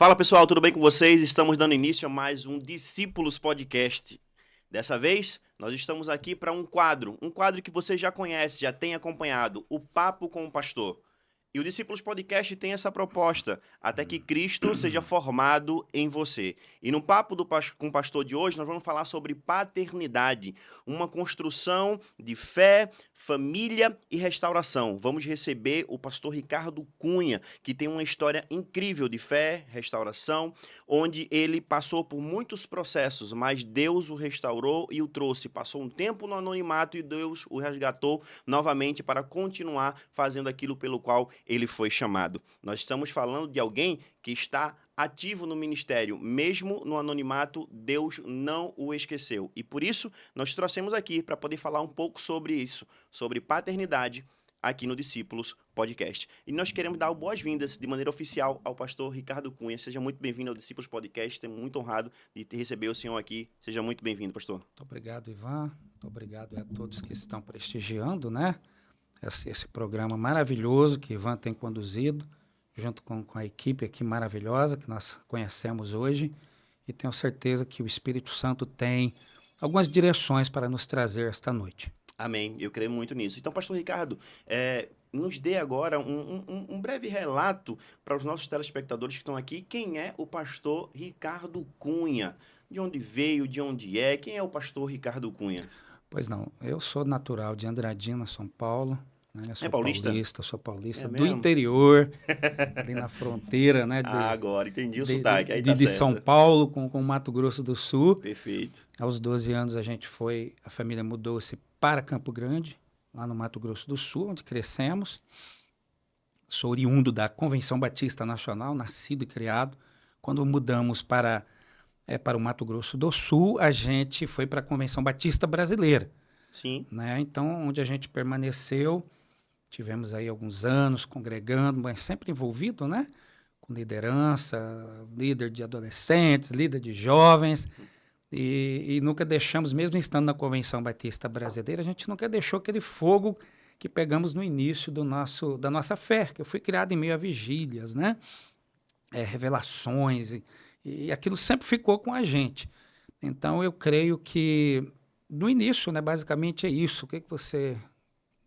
Fala pessoal, tudo bem com vocês? Estamos dando início a mais um Discípulos Podcast. Dessa vez, nós estamos aqui para um quadro que você já conhece, já tem acompanhado, o Papo com o Pastor. E o Discípulos Podcast tem essa proposta, até que Cristo seja formado em você. E no Papo com o Pastor de hoje, nós vamos falar sobre paternidade, uma construção de fé, família e restauração. Vamos receber o pastor Ricardo Cunha, que tem uma história incrível de fé, restauração, onde ele passou por muitos processos, mas Deus o restaurou e o trouxe. Passou um tempo no anonimato e Deus o resgatou novamente para continuar fazendo aquilo pelo qual ele foi chamado. Nós estamos falando de alguém que está ativo no ministério, mesmo no anonimato, Deus não o esqueceu. E por isso, nós trouxemos aqui para poder falar um pouco sobre isso, sobre paternidade, aqui no Discípulos Podcast. E nós queremos dar boas-vindas de maneira oficial ao pastor Ricardo Cunha. Seja muito bem-vindo ao Discípulos Podcast. Estou muito honrado de receber o senhor aqui. Seja muito bem-vindo, pastor. Muito obrigado, Ivan. Muito obrigado a todos que estão prestigiando, né? Esse programa maravilhoso que Ivan tem conduzido, junto com a equipe aqui maravilhosa que nós conhecemos hoje, e tenho certeza que o Espírito Santo tem algumas direções para nos trazer esta noite. Amém, eu creio muito nisso. Então, pastor Ricardo, nos dê agora um breve relato para os nossos telespectadores que estão aqui. Quem é o pastor Ricardo Cunha? De onde veio, de onde é? Quem é o pastor Ricardo Cunha? Pois não, eu sou natural de Andradina, São Paulo. Né? É paulista? Sou paulista do mesmo? interior, ali na fronteira, né? Agora entendi o sotaque. Aí de São Paulo com Mato Grosso do Sul. Perfeito. Aos 12 anos a família mudou-se para Campo Grande, lá no Mato Grosso do Sul, onde crescemos. Sou oriundo da Convenção Batista Nacional, nascido e criado. Quando mudamos para o Mato Grosso do Sul, a gente foi para a Convenção Batista Brasileira. Sim. Né? Então, onde a gente permaneceu, tivemos aí alguns anos congregando, mas sempre envolvido, né? Com liderança, líder de adolescentes, líder de jovens, e nunca deixamos, mesmo estando na Convenção Batista Brasileira, a gente nunca deixou aquele fogo que pegamos no início da nossa fé, que eu fui criado em meio a vigílias, né? Revelações, e aquilo sempre ficou com a gente. Então, eu creio que, no início, né, basicamente é isso. O que você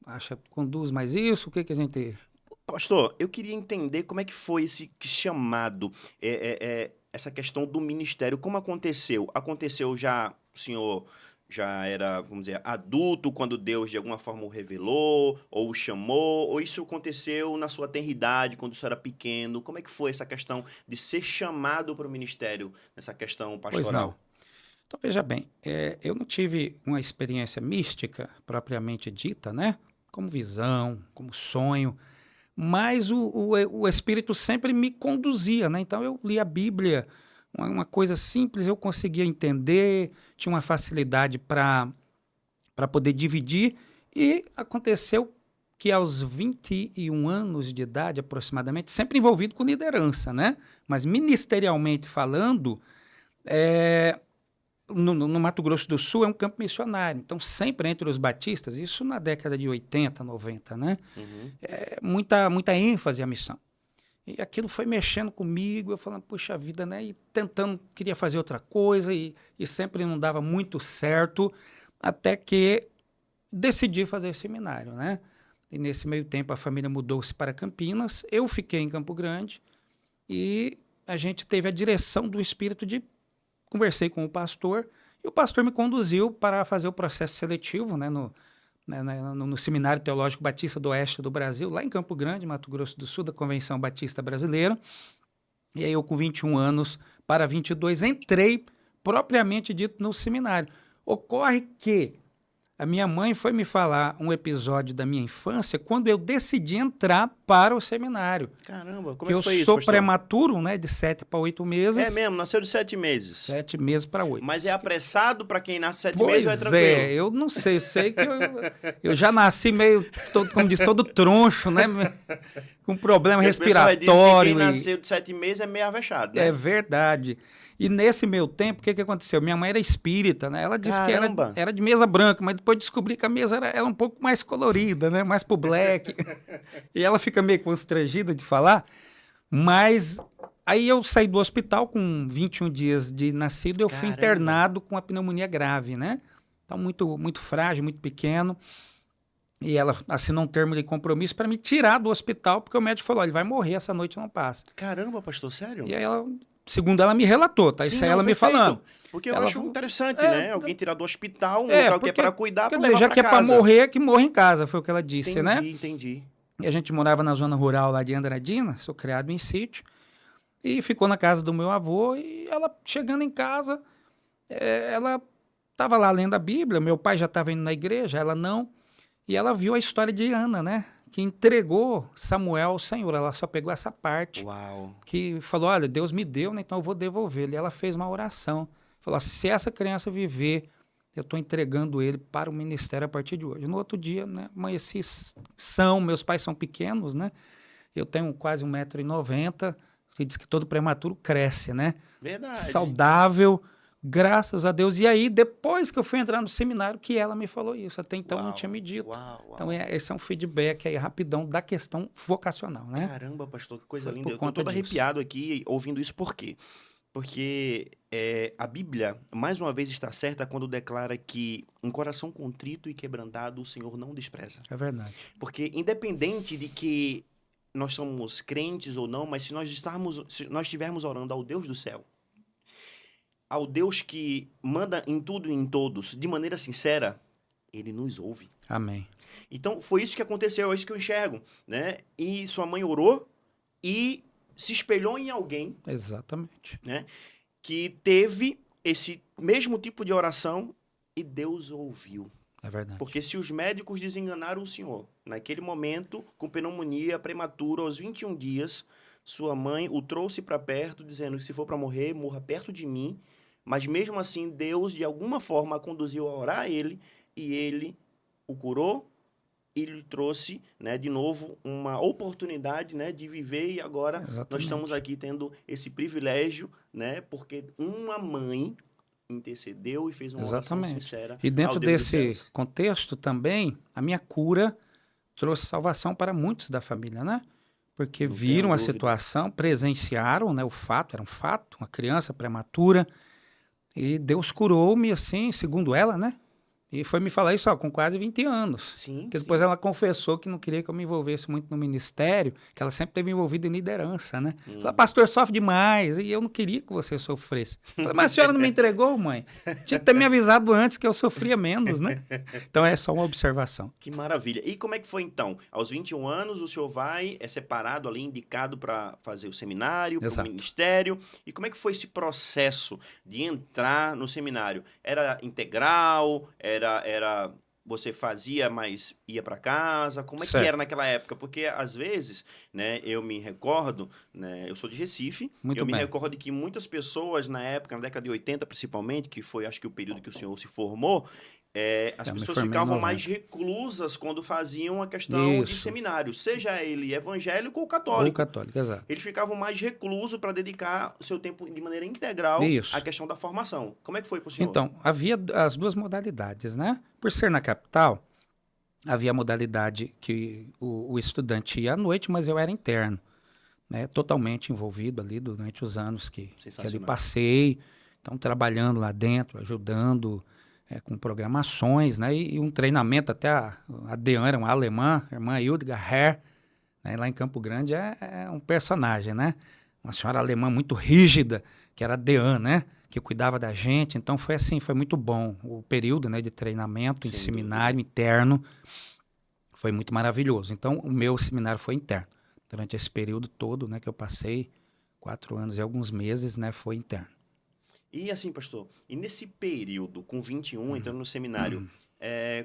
acha, conduz mais isso? O que a gente... Pastor, eu queria entender como é que foi esse chamado, essa questão do ministério. Como aconteceu? Aconteceu já, o senhor já era, vamos dizer, adulto, quando Deus de alguma forma o revelou, ou o chamou, ou isso aconteceu na sua tenridade, quando o senhor era pequeno? Como é que foi essa questão de ser chamado para o ministério, nessa questão pastoral? Pois não. Então, veja bem, eu não tive uma experiência mística, propriamente dita, né? Como visão, como sonho, mas o Espírito sempre me conduzia, né? Então, eu li a Bíblia, uma coisa simples, eu conseguia entender, tinha uma facilidade para poder dividir, e aconteceu que aos 21 anos de idade, aproximadamente, sempre envolvido com liderança, né? Mas ministerialmente falando, no Mato Grosso do Sul é um campo missionário, então sempre entre os batistas, isso na década de 80, 90, né? Uhum. Muita ênfase à missão. E aquilo foi mexendo comigo, eu falando, puxa vida, né? E tentando, queria fazer outra coisa e sempre não dava muito certo, até que decidi fazer seminário, né? E nesse meio tempo a família mudou-se para Campinas, eu fiquei em Campo Grande e a gente teve a direção do Espírito de... Conversei com o pastor e o pastor me conduziu para fazer o processo seletivo, né, no Seminário Teológico Batista do Oeste do Brasil, lá em Campo Grande, Mato Grosso do Sul, da Convenção Batista Brasileira. E aí eu, com 21 anos para 22, entrei propriamente dito no seminário. Ocorre que a minha mãe foi me falar um episódio da minha infância quando eu decidi entrar para o seminário. Caramba, como é que foi isso, eu sou pastor? prematuro, né, de 7 para 8 meses. É mesmo, nasceu de 7 meses. 7 meses para 8. Mas é apressado para quem nasce 7 meses ou é tranquilo? Pois eu não sei, sei que eu já nasci meio, como diz, todo troncho, né, com problema respiratório. Diz que quem nasceu de 7 meses é meio avexado, né? É verdade. E nesse meu tempo, o que aconteceu? Minha mãe era espírita, né? Ela disse Caramba. que era de mesa branca, mas depois descobri que a mesa era um pouco mais colorida, né? Mais pro black. E ela fica meio constrangida de falar, mas Aí eu saí do hospital com 21 dias de nascido, eu fui Caramba. internado com a pneumonia grave, né? Então, muito, muito frágil, muito pequeno. E ela assinou um termo de compromisso para me tirar do hospital, porque o médico falou, ele vai morrer, essa noite não passa. Caramba, pastor, sério? E aí, ela, segundo ela me relatou, tá? Sim, Isso aí não, ela me perfeito. falando. Porque eu Ela acho falou, interessante, é, né? Alguém tirar do hospital, um local que é para cuidar, quer pra dizer, levar já pra que é para casa. morrer, que morra em casa, foi o que ela disse, né? Entendi. E a gente morava na zona rural lá de Andradina, sou criado em sítio, e ficou na casa do meu avô, e ela, chegando em casa, ela estava lá lendo a Bíblia, meu pai já estava indo na igreja, ela não, e ela viu a história de Ana, né? Que entregou Samuel ao Senhor, ela só pegou essa parte, Uau. que falou, olha, Deus me deu, né, então eu vou devolver. E ela fez uma oração, falou, se essa criança viver, eu estou entregando ele para o ministério a partir de hoje. No outro dia, né, amanheci são, meus pais são pequenos, né? Eu tenho quase 1,90 m, que diz que todo prematuro cresce, né? Verdade. Saudável, graças a Deus. E aí, depois que eu fui entrar no seminário, que ela me falou isso. Até então não tinha me dito. Uau. Então, esse é um feedback aí rapidão da questão vocacional, né? Caramba, pastor, que coisa Foi linda. por Eu tô conta todo disso. arrepiado aqui ouvindo isso, por quê? Porque a Bíblia, mais uma vez, está certa quando declara que um coração contrito e quebrantado o Senhor não despreza. É verdade. Porque independente de que nós somos crentes ou não, mas se nós estivermos orando ao Deus do céu, ao Deus que manda em tudo e em todos, de maneira sincera, ele nos ouve. Amém. Então, foi isso que aconteceu, é isso que eu enxergo, né? E sua mãe orou e se espelhou em alguém, Exatamente. né, que teve esse mesmo tipo de oração e Deus ouviu. É verdade. Porque se os médicos desenganaram o senhor, naquele momento, com pneumonia prematura, aos 21 dias, sua mãe o trouxe para perto, dizendo que se for para morrer, morra perto de mim. Mas mesmo assim, Deus, de alguma forma, a conduziu a orar a ele, e ele o curou, e lhe trouxe, né, de novo, uma oportunidade, né, de viver, e agora Exatamente. nós estamos aqui tendo esse privilégio, né, porque uma mãe intercedeu e fez uma oração Exatamente. sincera E dentro ao Deus dos desse céus. contexto também, a minha cura trouxe salvação para muitos da família, né? Porque Não viram tenho a dúvida. situação, presenciaram, né, o fato, era um fato, uma criança prematura, e Deus curou-me assim, segundo ela, né? E foi me falar isso, ó, com quase 20 anos. Sim, Porque depois ela confessou que não queria que eu me envolvesse muito no ministério, que ela sempre teve envolvida em liderança, né? Falei, pastor, sofre demais, e eu não queria que você sofresse. Falei, mas a senhora não me entregou, mãe? Tinha que ter me avisado antes que eu sofria menos, né? Então é só uma observação. Que maravilha. E como é que foi então? Aos 21 anos, o senhor é separado ali, indicado para fazer o seminário, para o Exato. ministério. E como é que foi esse processo de entrar no seminário? Era integral? Era você fazia, mas ia para casa? Como é que Certo. era naquela época? Porque às vezes, né, eu me recordo, né, eu sou de Recife, Muito eu me bem. recordo que muitas pessoas na época, na década de 80 principalmente, que foi acho que o período que o senhor se formou, as Eu me pessoas formei em ficavam 90. mais reclusas quando faziam a questão de Isso. seminário, seja ele evangélico ou Ou católico. católico, exato. Eles ficavam mais reclusos para dedicar o seu tempo de maneira integral Isso. à questão da formação. Como é que foi para o senhor? Então, havia as duas modalidades, né? Por ser na capital, havia a modalidade que o estudante ia à noite, mas eu era interno, né? Totalmente envolvido ali durante os anos que ali Sensacional. passei. Então, trabalhando lá dentro, ajudando com programações, né? E um treinamento, até a Dean era uma alemã, a irmã Hildegard Herr, né? Lá em Campo Grande é um personagem, né? Uma senhora alemã muito rígida, que era a Dean, né? Que cuidava da gente. Então, foi assim, foi muito bom. O período, né, de treinamento em Sem seminário interno foi muito maravilhoso. Então, o meu seminário foi interno. Durante esse período todo, né, que eu passei, 4 anos e alguns meses, né, foi interno. E assim, pastor, e nesse período, com 21, entrando no seminário,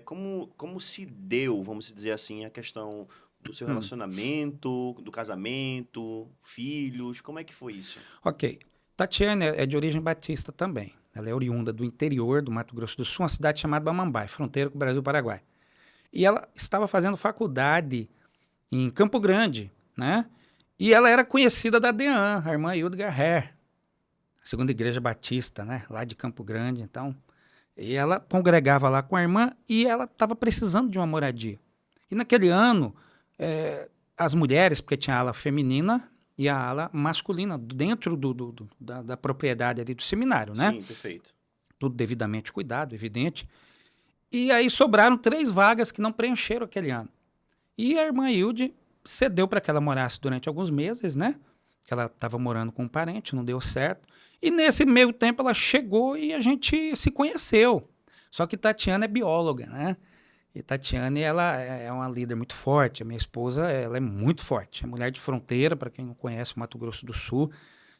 como se deu, vamos dizer assim, a questão do seu relacionamento, do casamento, filhos, como é que foi isso? Ok. Tatiana é de origem batista também. Ela é oriunda do interior do Mato Grosso do Sul, uma cidade chamada Bamambai, fronteira com o Brasil e o Paraguai. E ela estava fazendo faculdade em Campo Grande, né? E ela era conhecida da Dean, a irmã Hildegard Herr, a segunda igreja batista, né? Lá de Campo Grande, então. E ela congregava lá com a irmã e ela estava precisando de uma moradia. E naquele ano, as mulheres, porque tinha ala feminina e a ala masculina dentro da propriedade ali do seminário, né? Sim, perfeito. Tudo devidamente cuidado, evidente. E aí sobraram 3 vagas que não preencheram aquele ano. E a irmã Hilde cedeu para que ela morasse durante alguns meses, né? Que ela estava morando com um parente, não deu certo. E nesse meio tempo ela chegou e a gente se conheceu. Só que Tatiana é bióloga, né? E Tatiana, ela é uma líder muito forte. A minha esposa, ela é muito forte. É mulher de fronteira, para quem não conhece o Mato Grosso do Sul.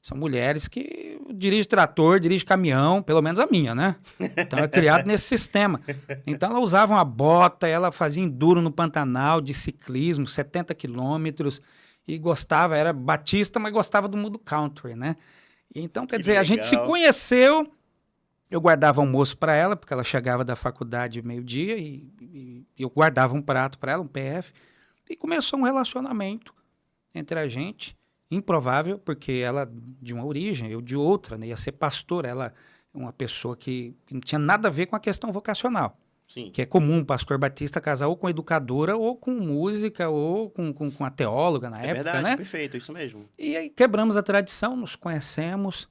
São mulheres que dirigem trator, dirigem caminhão, pelo menos a minha, né? Então é criado nesse sistema. Então ela usava uma bota, ela fazia enduro no Pantanal de ciclismo, 70 quilômetros, e gostava, era batista, mas gostava do mundo country, né? Então, quer dizer, legal. a gente se conheceu, eu guardava almoço para ela, porque ela chegava da faculdade meio-dia, e eu guardava um prato para ela, um PF, e começou um relacionamento entre a gente, improvável, porque ela de uma origem, eu de outra, né? Ia ser pastora, ela é uma pessoa que não tinha nada a ver com a questão vocacional. Sim. Que é comum um pastor batista casar ou com educadora, ou com música, ou com a teóloga na época, verdade, né? perfeito, isso mesmo. E aí quebramos a tradição, nos conhecemos,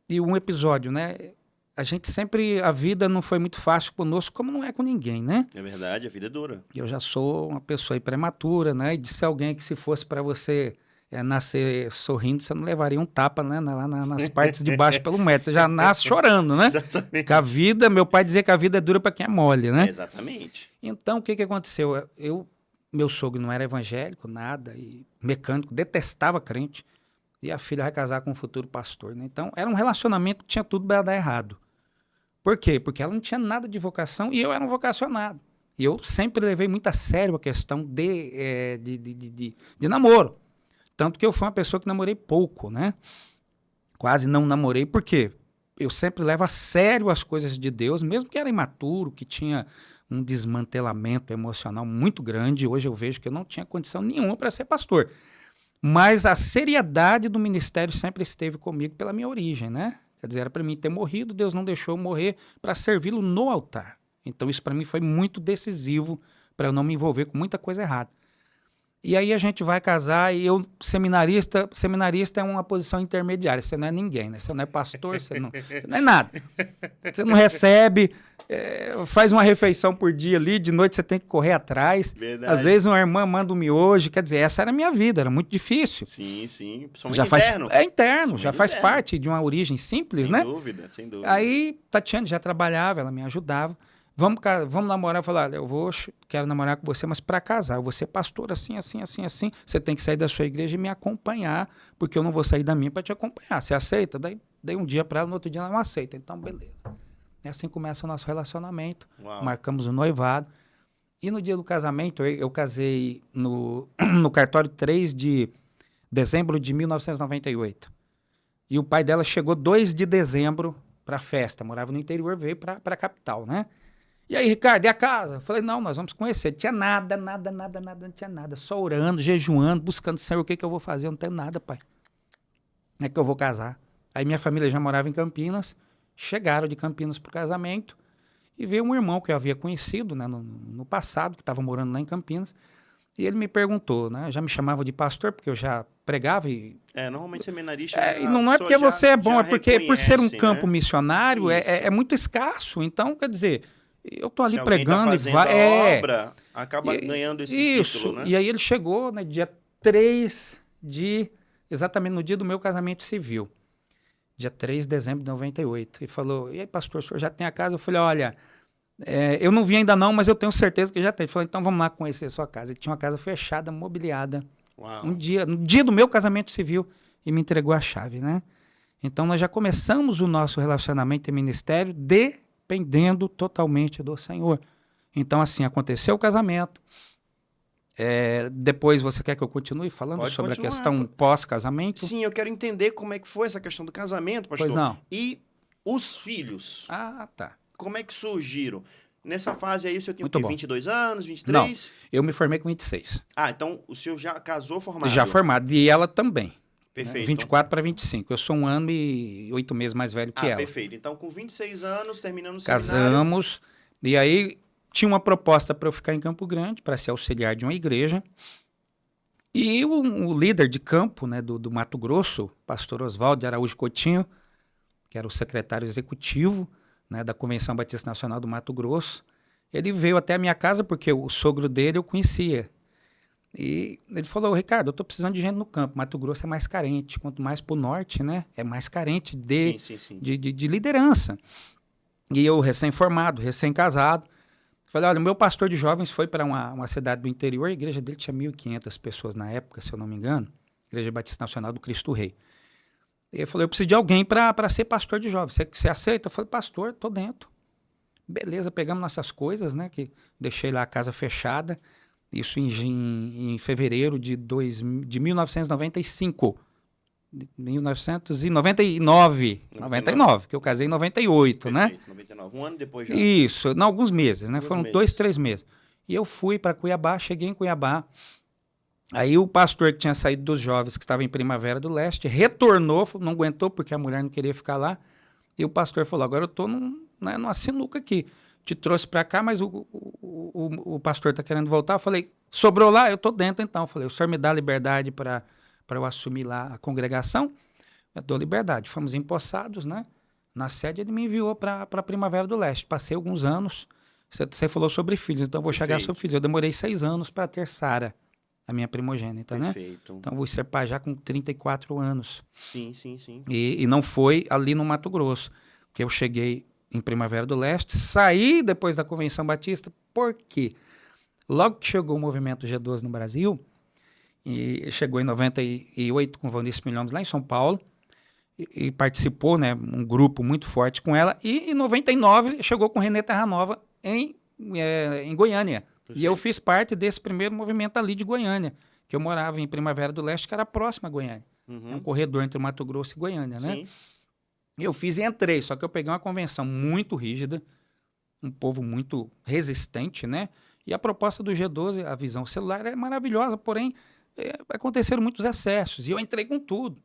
e um episódio, né? A gente sempre, a vida não foi muito fácil conosco, como não é com ninguém, né? É verdade, a vida é dura. Eu já sou uma pessoa aí prematura, né? E disse alguém que se fosse para você nascer sorrindo, você não levaria um tapa, né? Lá nas partes de baixo pelo metro. Você já nasce chorando, né? Exatamente. Que a vida, meu pai dizia que a vida é dura para quem é mole, né? Exatamente. Então, o que aconteceu? Meu sogro não era evangélico, nada, e mecânico, detestava crente. E a filha vai casar com um futuro pastor, né? Então, era um relacionamento que tinha tudo para dar errado. Por quê? Porque ela não tinha nada de vocação e eu era um vocacionado. E eu sempre levei muito a sério a questão de namoro. Tanto que eu fui uma pessoa que namorei pouco, né? Quase não namorei. Por quê? Eu sempre levo a sério as coisas de Deus, mesmo que era imaturo, que tinha um desmantelamento emocional muito grande. Hoje eu vejo que eu não tinha condição nenhuma para ser pastor. Mas a seriedade do ministério sempre esteve comigo pela minha origem, né? Quer dizer, era para mim ter morrido, Deus não deixou eu morrer para servi-lo no altar. Então isso para mim foi muito decisivo para eu não me envolver com muita coisa errada. E aí a gente vai casar e eu, seminarista é uma posição intermediária. Você não é ninguém, né? Você não é pastor, você não é nada. Você não recebe, faz uma refeição por dia ali, de noite você tem que correr atrás. Verdade. Às vezes uma irmã manda um miojo, quer dizer, essa era a minha vida, era muito difícil. Sim, sim. Principalmente Já interno. É interno, Principalmente já faz interno. parte de uma origem simples, Sem né? dúvida, sem dúvida. Aí, Tatiana já trabalhava, ela me ajudava. Vamos namorar. Eu falei, olha, quero namorar com você, mas para casar. Eu vou ser pastor assim. Você tem que sair da sua igreja e me acompanhar, porque eu não vou sair da minha para te acompanhar. Você aceita? Dei um dia para ela, no outro dia ela não aceita. Então, beleza. E assim começa o nosso relacionamento. Uau. Marcamos o noivado. E no dia do casamento, eu casei no cartório 3 de dezembro de 1998. E o pai dela chegou 2 de dezembro para a festa. Morava no interior, veio para a capital, né? E aí, Ricardo, e a casa? Eu falei, não, nós vamos conhecer. Não tinha nada, não tinha nada. Só orando, jejuando, buscando, Senhor, o que eu vou fazer? Eu não tenho nada, pai. Como é que eu vou casar? Aí minha família já morava em Campinas, chegaram de Campinas pro casamento, e veio um irmão que eu havia conhecido, né, no passado, que estava morando lá em Campinas, e ele me perguntou, né, já me chamava de pastor, porque eu já pregava e... Normalmente seminarista... e não é porque você é bom, é porque por ser um campo né? missionário é muito escasso. Então, quer dizer... Eu tô ali Se alguém pregando tá fazendo a obra, acaba ganhando esse título, né? E aí ele chegou, né, dia 3 exatamente no dia do meu casamento civil, dia 3 de dezembro de 98, e falou, e aí pastor, o senhor já tem a casa? Eu falei, olha, eu não vi ainda não, mas eu tenho certeza que já tem. Ele falou, então vamos lá conhecer a sua casa. Ele tinha uma casa fechada, mobiliada, no dia do meu casamento civil, e me entregou a chave, né? Então nós já começamos o nosso relacionamento em ministério dependendo totalmente do Senhor. Então, assim, aconteceu o casamento. Depois, você quer que eu continue falando Pode sobre continuar, a questão pós-casamento? Sim, eu quero entender como é que foi essa questão do casamento, pastor. Pois não. E os filhos, Ah, tá. como é que surgiram? Nessa fase aí, o senhor tinha Muito o quê? bom. 22 anos, 23? Não, eu me formei com 26. Ah, então o senhor já casou formado? Já formado. E ela também. Perfeito. 24 para 25. Eu sou 1 ano e 8 meses mais velho que ela. Perfeito. Então, com 26 anos, terminando o Casamos. E aí, tinha uma proposta para eu ficar em Campo Grande, para ser auxiliar de uma igreja. E o líder de campo, né, do Mato Grosso, pastor Oswaldo de Araújo Coutinho, que era o secretário executivo, né, da Convenção Batista Nacional do Mato Grosso, ele veio até a minha casa porque o sogro dele eu conhecia. E ele falou: Ricardo, eu estou precisando de gente no campo. Mato Grosso é mais carente. Quanto mais para o norte, né, é mais carente de liderança. E eu, recém-formado, recém-casado, falei: olha, o meu pastor de jovens foi para uma cidade do interior, a igreja dele tinha 1.500 pessoas na época, se eu não me engano, Igreja Batista Nacional do Cristo Rei. Ele falou: eu preciso de alguém para ser pastor de jovens. Você aceita? Eu falei: pastor, tô dentro. Beleza, pegamos nossas coisas, né? Que deixei lá a casa fechada. Isso em fevereiro de 1995. 1999. 99, que eu casei em 98, Perfeito, né? 99, um ano depois já. Isso, não, alguns meses, né? Alguns Foram meses. 2, 3 meses. E eu fui para Cuiabá, cheguei em Cuiabá. Aí o pastor que tinha saído dos jovens, que estava em Primavera do Leste, retornou, não aguentou porque a mulher não queria ficar lá. E o pastor falou: agora eu estou numa sinuca aqui. Te trouxe para cá, mas o pastor está querendo voltar. Eu falei: sobrou lá? Eu estou dentro então. Eu falei: o senhor me dá liberdade para eu assumir lá a congregação? Eu dou liberdade. Fomos empossados, né? Na sede ele me enviou para Primavera do Leste. Passei alguns anos. Você falou sobre filhos, então eu vou chegar sobre filhos. Eu demorei 6 anos para ter Sara, a minha primogênita, Perfeito. né? Então vou ser pai já com 34 anos. Sim, sim, sim. E não foi ali no Mato Grosso, que eu cheguei em Primavera do Leste, saí depois da Convenção Batista. Por quê? Logo que chegou o movimento G12 no Brasil, e chegou em 98 com o Valnice Milhomes lá em São Paulo, e participou, né, um grupo muito forte com ela, e em 99 chegou com Renê Terra Nova em Goiânia. Perfeito. E eu fiz parte desse primeiro movimento ali de Goiânia, que eu morava em Primavera do Leste, que era próxima a Goiânia. É um corredor entre Mato Grosso e Goiânia, né? Sim. Eu fiz e entrei, só que eu peguei uma convenção muito rígida, um povo muito resistente, né? E a proposta do G12, a visão celular, é maravilhosa, porém aconteceram muitos excessos, e eu entrei com tudo.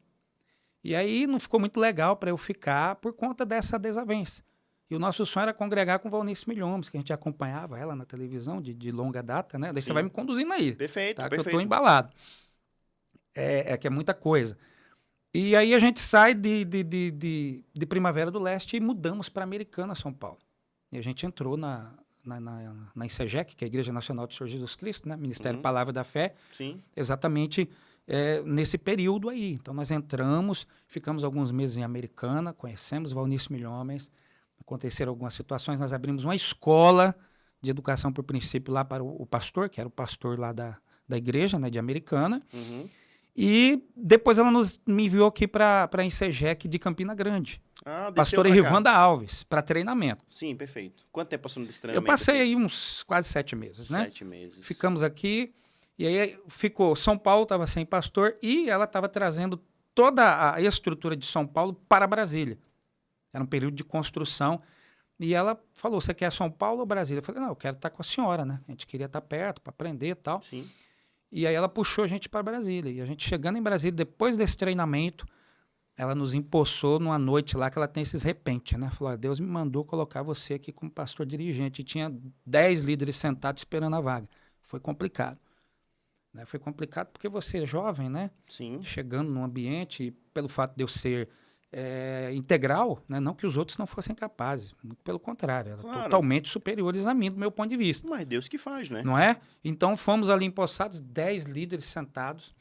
E aí não ficou muito legal para eu ficar por conta dessa desavença. E o nosso sonho era congregar com Valnice Milhomes, que a gente acompanhava ela na televisão de longa data, né? Daí Sim. você vai me conduzindo aí. Perfeito, Tá? perfeito. Que eu estou embalado. Que é muita coisa. E aí a gente sai de Primavera do Leste e mudamos para Americana, São Paulo. E a gente entrou na ICEGEC, que é a Igreja Nacional do Senhor Jesus Cristo, né? Ministério Palavra da Fé, Sim. exatamente nesse período aí. Então nós entramos, ficamos alguns meses em Americana, conhecemos Valnice Milhomes, aconteceram algumas situações, nós abrimos uma escola de educação por princípio lá para o pastor, que era o pastor lá da igreja, né, de Americana. E depois ela me enviou aqui para a ICEGEC de Campina Grande. Pastora Rivanda Alves, para treinamento. Sim, perfeito. Quanto tempo passou nesse treinamento? Eu passei aí uns quase 7 meses, né? 7 meses. Ficamos aqui, e aí ficou São Paulo, estava sem pastor, e ela estava trazendo toda a estrutura de São Paulo para Brasília. Era um período de construção. E ela falou: você quer São Paulo ou Brasília? Eu falei: não, eu quero estar com a senhora, né? A gente queria estar perto para aprender e tal. Sim. E aí ela puxou a gente para Brasília. E a gente chegando em Brasília, depois desse treinamento, ela nos empossou numa noite lá que ela tem esses repentes, né? Falou: Deus me mandou colocar você aqui como pastor dirigente. E tinha 10 líderes sentados esperando a vaga. Foi complicado. Né? Foi complicado porque você é jovem, né? Sim. Chegando num ambiente, pelo fato de eu ser integral, né? Não que os outros não fossem capazes, muito pelo contrário, eram totalmente superiores a mim, do meu ponto de vista. Mas Deus que faz, né? Não é? Então fomos ali empossados, 10 líderes sentados,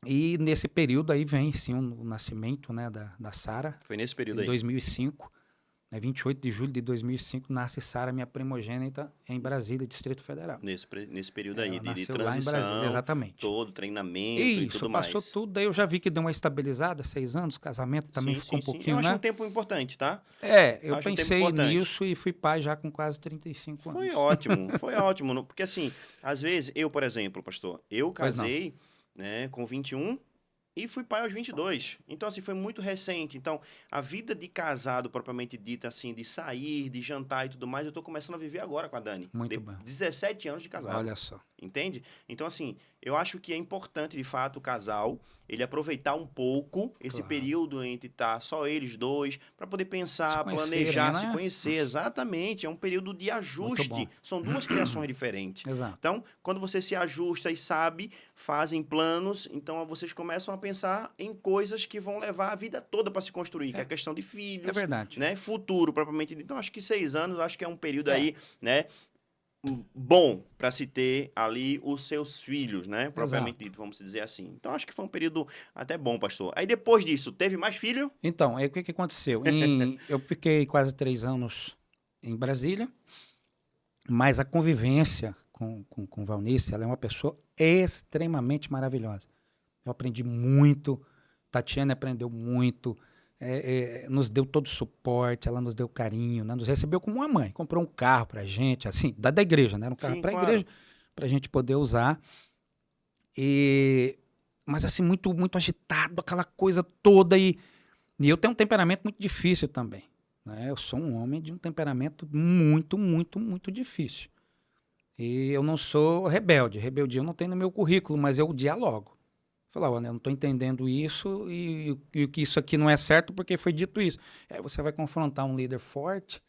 e nesse período aí vem sim o nascimento, né, da Sara. Foi nesse período em aí. 2005, né, 28 de julho de 2005, nasce Sara, minha primogênita, em Brasília, Distrito Federal. Nesse período aí, de nasceu transição, lá em Brasília, exatamente. todo treinamento Isso, e tudo mais. passou tudo, daí eu já vi que deu uma estabilizada, 6 anos, casamento também ficou um pouquinho, Eu acho né? um tempo importante, tá? Eu acho um tempo pensei importante. nisso e fui pai já com quase 35 anos. Foi ótimo, porque assim, às vezes, eu, por exemplo, pastor, eu Pois casei, né, com 21, E fui pai aos 22. Então, assim, foi muito recente. Então, a vida de casado, propriamente dita, assim, de sair, de jantar e tudo mais, eu tô começando a viver agora com a Dani. Muito bom. 17 anos de casado. Olha só. Entende? Então, assim, eu acho que é importante, de fato, o casal, ele aproveitar um pouco esse Claro. período entre estar só eles dois, para poder pensar, Se conhecerem, planejar, né? se conhecer. Exatamente. É um período de Muito ajuste. bom. São duas criações diferentes. Exato. Então, quando você se ajusta e sabe, fazem planos, então vocês começam a pensar em coisas que vão levar a vida toda para se construir, que é a questão de É filhos, verdade. né? Futuro, propriamente dito. Então, acho que 6 anos, acho que é um período É. aí, né? Bom para se ter ali os seus filhos, né? Propriamente dito, vamos dizer assim. Então, acho que foi um período até bom, pastor. Aí, depois disso, teve mais filho? Então, aí o que aconteceu? Eu fiquei quase 3 anos em Brasília, mas a convivência com Valnice, ela é uma pessoa extremamente maravilhosa. Eu aprendi muito, Tatiana aprendeu muito, nos deu todo o suporte, ela nos deu carinho, né? Nos recebeu como uma mãe, comprou um carro pra gente, assim, da igreja, né? Era um carro Sim, pra claro. igreja, pra gente poder usar. Mas assim, muito, muito agitado, aquela coisa toda. E eu tenho um temperamento muito difícil também, né? Eu sou um homem de um temperamento muito, muito, muito difícil. E eu não sou rebelde. Rebeldia eu não tenho no meu currículo, mas eu dialogo. Falar, olha, eu não estou entendendo isso e que isso aqui não é certo porque foi dito isso. Aí você vai confrontar um líder forte,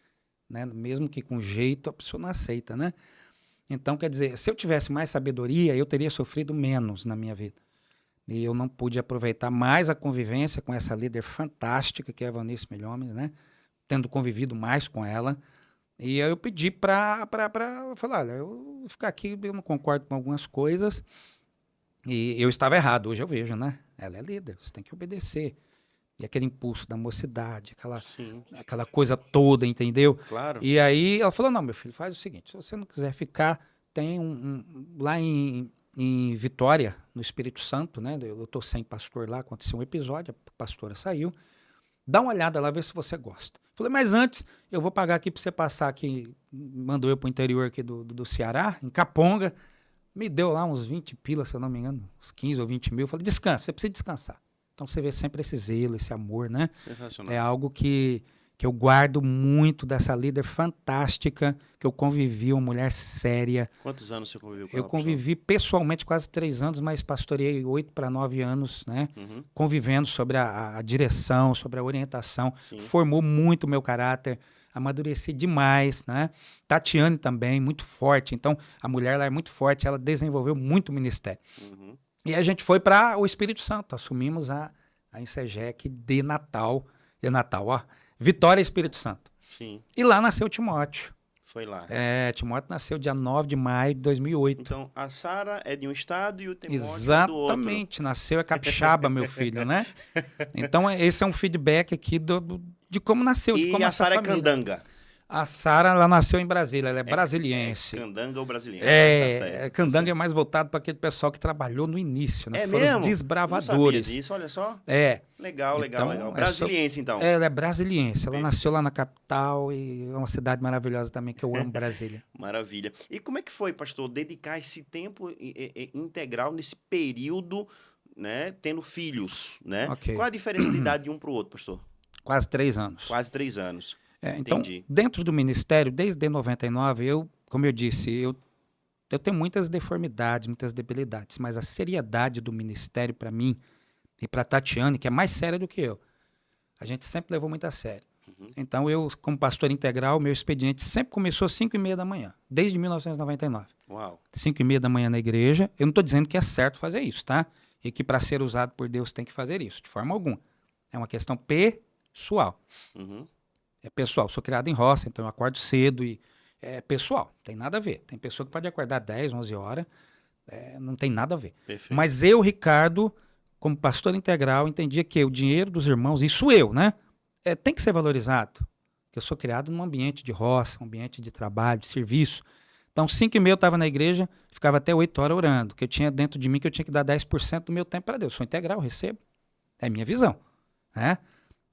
né? Mesmo que com jeito, a pessoa não aceita, né? Então, quer dizer, se eu tivesse mais sabedoria, eu teria sofrido menos na minha vida. E eu não pude aproveitar mais a convivência com essa líder fantástica, que é a Valnice Milhomes, né? Tendo convivido mais com ela. E aí eu pedi para falar, olha, eu vou ficar aqui, eu não concordo com algumas coisas. E eu estava errado, hoje eu vejo, né? Ela é líder, você tem que obedecer. E aquele impulso da mocidade, aquela coisa toda, entendeu? Claro. E aí ela falou, não, meu filho, faz o seguinte, se você não quiser ficar, tem lá em Vitória, no Espírito Santo, né? Eu estou sem pastor lá, aconteceu um episódio, a pastora saiu. Dá uma olhada lá, vê se você gosta. Falei, mas antes, eu vou pagar aqui para você passar aqui, mandou eu para o interior aqui do Ceará, em Caponga, me deu lá uns 20 pilas, se eu não me engano, uns 15 ou 20 mil. Eu falei, descansa, você precisa descansar. Então você vê sempre esse zelo, esse amor, né? Sensacional. É algo que eu guardo muito dessa líder fantástica, que eu convivi, uma mulher séria. Quantos anos você conviveu com Eu ela, convivi pessoalmente quase 3 anos, mas pastoreei 8 para 9 anos, né? Uhum. Convivendo sobre a direção, sobre a orientação. Sim. Formou muito o meu caráter, amadureci demais, né? Tatiane também, muito forte. Então, a mulher lá é muito forte, ela desenvolveu muito o ministério. Uhum. E a gente foi para o Espírito Santo, assumimos a Insegec de Natal, ó, Vitória, Espírito Santo. Sim, E lá nasceu Timóteo. foi lá. Timóteo nasceu dia 9 de maio de 2008. Então, a Sara é de um estado e o Timóteo é do outro. Exatamente, nasceu, é capixaba, meu filho, né? Então, esse é um feedback aqui de como nasceu, de E como a essa Sara é família. candanga. A Sara, ela nasceu em Brasília, ela é brasiliense. Candanga ou brasiliense. Tá certo, Candanga tá é mais voltado para aquele pessoal que trabalhou no início, né? É Que foram mesmo? os Não desbravadores. sabia disso, olha só. É. Legal. Então, Brasiliense, então. Ela é brasiliense, ela Perfeito. nasceu lá na capital e é uma cidade maravilhosa também, que eu amo Brasília. Maravilha. E como é que foi, pastor, dedicar esse tempo integral nesse período, né, tendo filhos, né? Ok. Qual a diferença de idade de um para o outro, pastor? Quase 3 anos. Quase 3 anos. Então, Entendi. dentro do ministério, desde 99, como eu disse, eu tenho muitas deformidades, muitas debilidades, mas a seriedade do ministério para mim e para Tatiane, que é mais séria do que eu, a gente sempre levou muito a sério. Uhum. Então, eu, como pastor integral, meu expediente sempre começou às 5h30 da manhã, desde 1999. Uau. 5h30 da manhã na igreja. Eu não estou dizendo que é certo fazer isso, tá? E que para ser usado por Deus tem que fazer isso, de forma alguma. É uma questão pessoal. Uhum. É pessoal, sou criado em roça, então eu acordo cedo e é pessoal, tem nada a ver. Tem pessoa que pode acordar 10, 11 horas, não tem nada a ver. Perfeito. Mas eu, Ricardo, como pastor integral, entendia que o dinheiro dos irmãos, isso eu, né? Tem que ser valorizado. Porque eu sou criado num ambiente de roça, um ambiente de trabalho, de serviço. Então, 5h30 eu estava na igreja, ficava até 8 horas orando, que eu tinha dentro de mim que eu tinha que dar 10% do meu tempo para Deus. Sou integral, recebo. É a minha visão, né?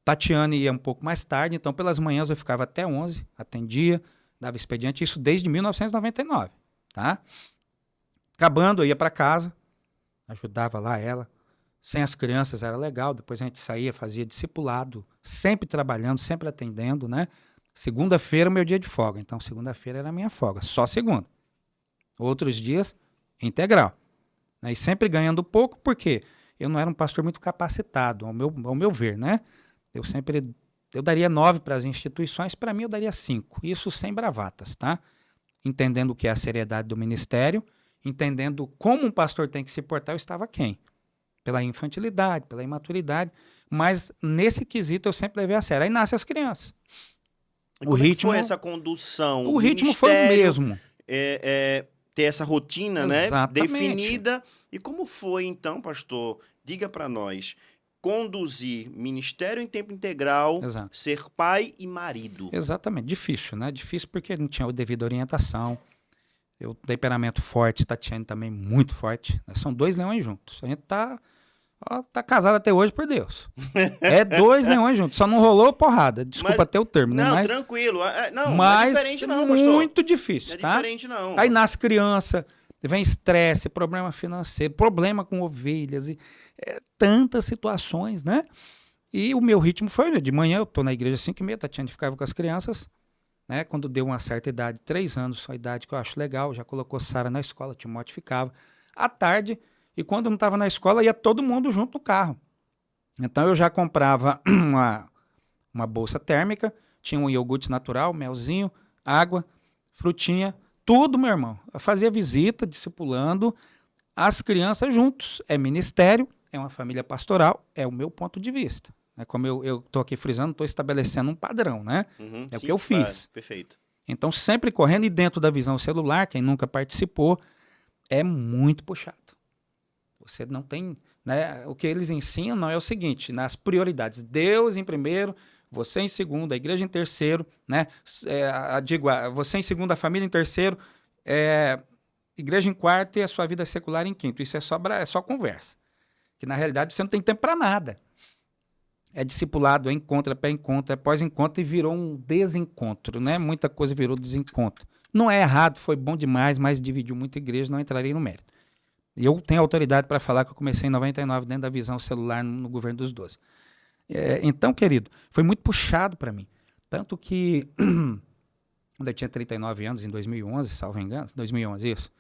Tatiane ia um pouco mais tarde, então pelas manhãs eu ficava até 11, atendia, dava expediente, isso desde 1999, tá? Acabando, eu ia para casa, ajudava lá ela, Sem as crianças era legal, depois a gente saía, fazia discipulado, sempre trabalhando, sempre atendendo, né? Segunda-feira é meu dia de folga, então segunda-feira era a minha folga, só segunda. Outros dias, integral. Né? E sempre ganhando pouco, porque eu não era um pastor muito capacitado, ao meu ver, né? Eu daria 9 para as instituições, para mim eu daria 5. Isso sem bravatas, tá? Entendendo o que é a seriedade do ministério, entendendo como um pastor tem que se portar, eu estava quem? Pela infantilidade, pela imaturidade, mas nesse quesito eu sempre levei a sério. Aí nascem as crianças. E como é que foi essa condução? O ritmo foi o mesmo. Ter essa rotina, né, Exatamente. definida. E como foi, então, pastor? Diga para nós. Conduzir ministério em tempo integral, Exato. ser pai e marido. Exatamente. Difícil, né? Difícil porque não tinha a devida orientação. Eu, temperamento forte, Tatiane também muito forte. São 2 leões juntos. A gente tá casado até hoje, por Deus. É 2 leões juntos. Só não rolou porrada. Desculpa até o termo, né? Não, tranquilo. Não é mas diferente não, pastor. Muito difícil, Não é tá? diferente não. Aí nasce criança, vem estresse, problema financeiro, problema com ovelhas, e tantas situações, né? E o meu ritmo foi, de manhã eu tô na igreja às 5h30, Tatiane ficava com as crianças, né? Quando deu uma certa idade, 3 anos, a idade que eu acho legal, já colocou Sara na escola, Timóteo ficava. À tarde, e quando não estava na escola, ia todo mundo junto no carro. Então eu já comprava uma bolsa térmica, tinha um iogurte natural, melzinho, água, frutinha, tudo, meu irmão. Eu fazia visita, discipulando as crianças juntos. É ministério, é uma família pastoral, é o meu ponto de vista. Como eu estou aqui frisando, estou estabelecendo um padrão, né? É o que eu fiz. Perfeito. Então, sempre correndo, e dentro da visão celular, quem nunca participou, é muito puxado. Você não tem... Né, o que eles ensinam é o seguinte, nas prioridades, Deus em primeiro, você em segundo, a igreja em terceiro, né? Você em segundo, a família em terceiro, igreja em quarto e a sua vida secular em quinto. Isso é só conversa. Que na realidade você não tem tempo para nada. É discipulado, é encontro, é pré-encontro, é pós-encontro, e virou um desencontro, né? Muita coisa virou desencontro. Não é errado, foi bom demais, mas dividiu muita igreja, não entrarei no mérito. E eu tenho autoridade para falar que eu comecei em 99 dentro da visão celular no governo dos 12. Então, querido, foi muito puxado para mim. Tanto que, quando eu tinha 39 anos, em 2011, salvo engano, 2011, isso,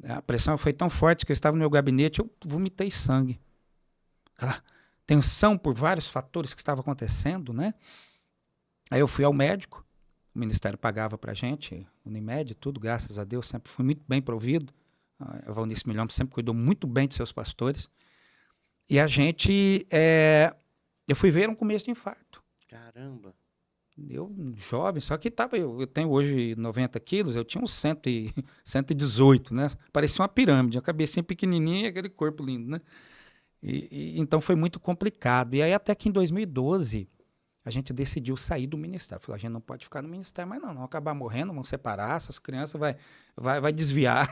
a pressão foi tão forte que eu estava no meu gabinete, eu vomitei sangue. Aquela tensão por vários fatores que estavam acontecendo, né? Aí eu fui ao médico, o ministério pagava pra gente, Unimed, tudo, graças a Deus, sempre fui muito bem provido. A Valnice Milhão sempre cuidou muito bem de seus pastores. E a gente, eu fui ver um começo de infarto. Caramba. Eu, jovem, só que eu tenho hoje 90 quilos, eu tinha uns 118, né? Parecia uma pirâmide, a cabecinha pequenininha e aquele corpo lindo, né? Então foi muito complicado. E aí até que em 2012 a gente decidiu sair do ministério. Falou, a gente não pode ficar no ministério, mas não acabar morrendo, vão separar, essas crianças vai desviar.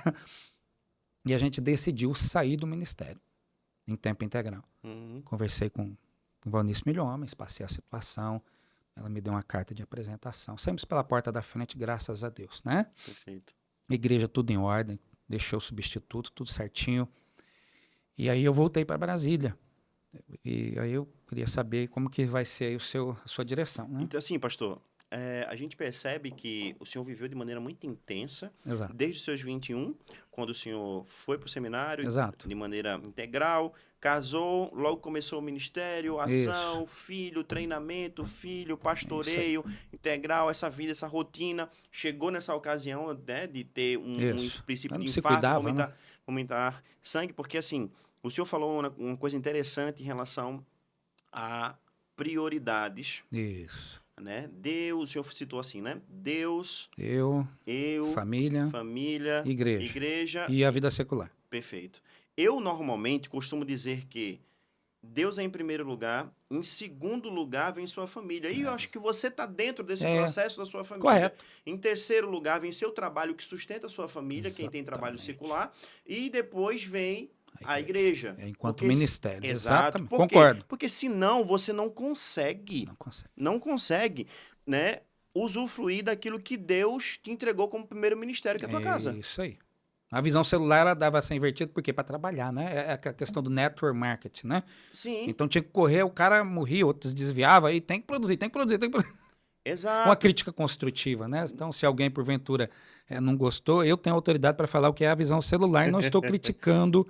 E a gente decidiu sair do ministério em tempo integral. Conversei com Valnice Milhomens, passei a situação, ela me deu uma carta de apresentação. Saímos pela porta da frente, graças a Deus, né? Perfeito. Igreja tudo em ordem, deixou o substituto, tudo certinho. E aí eu voltei para Brasília. E aí eu queria saber como que vai ser a sua direção, né? Então, assim, pastor, a gente percebe que o senhor viveu de maneira muito intensa, Exato. Desde os seus 21, quando o senhor foi para o seminário, Exato. De maneira integral, casou, logo começou o ministério, ação, filho, treinamento, pastoreio, integral, essa vida, essa rotina. Chegou nessa ocasião, né, de ter um princípio de infarto, vomitar sangue, porque assim, o senhor falou uma coisa interessante em relação a prioridades. Isso. Né? Deus, o senhor citou assim, né? Deus, eu, família, igreja e a vida secular. Perfeito. Eu normalmente costumo dizer que Deus é em primeiro lugar, em segundo lugar vem sua família. E eu acho que você está dentro desse processo da sua família. Correto. Em terceiro lugar vem seu trabalho que sustenta a sua família, quem tem trabalho secular. E depois vem a igreja. Enquanto ministério. Exato. Concordo. Porque senão você não consegue, né, usufruir daquilo que Deus te entregou como primeiro ministério, que é a tua casa. Isso aí. A visão celular, ela dava essa invertida, por quê? Para trabalhar, né? É a questão do network marketing, né? Sim, Então tinha que correr, o cara morria, outros desviava, e tem que produzir, tem que produzir, tem que produzir. Uma exato. crítica construtiva, né? Então, se alguém, porventura, não gostou, eu tenho autoridade para falar o que é a visão celular e não estou criticando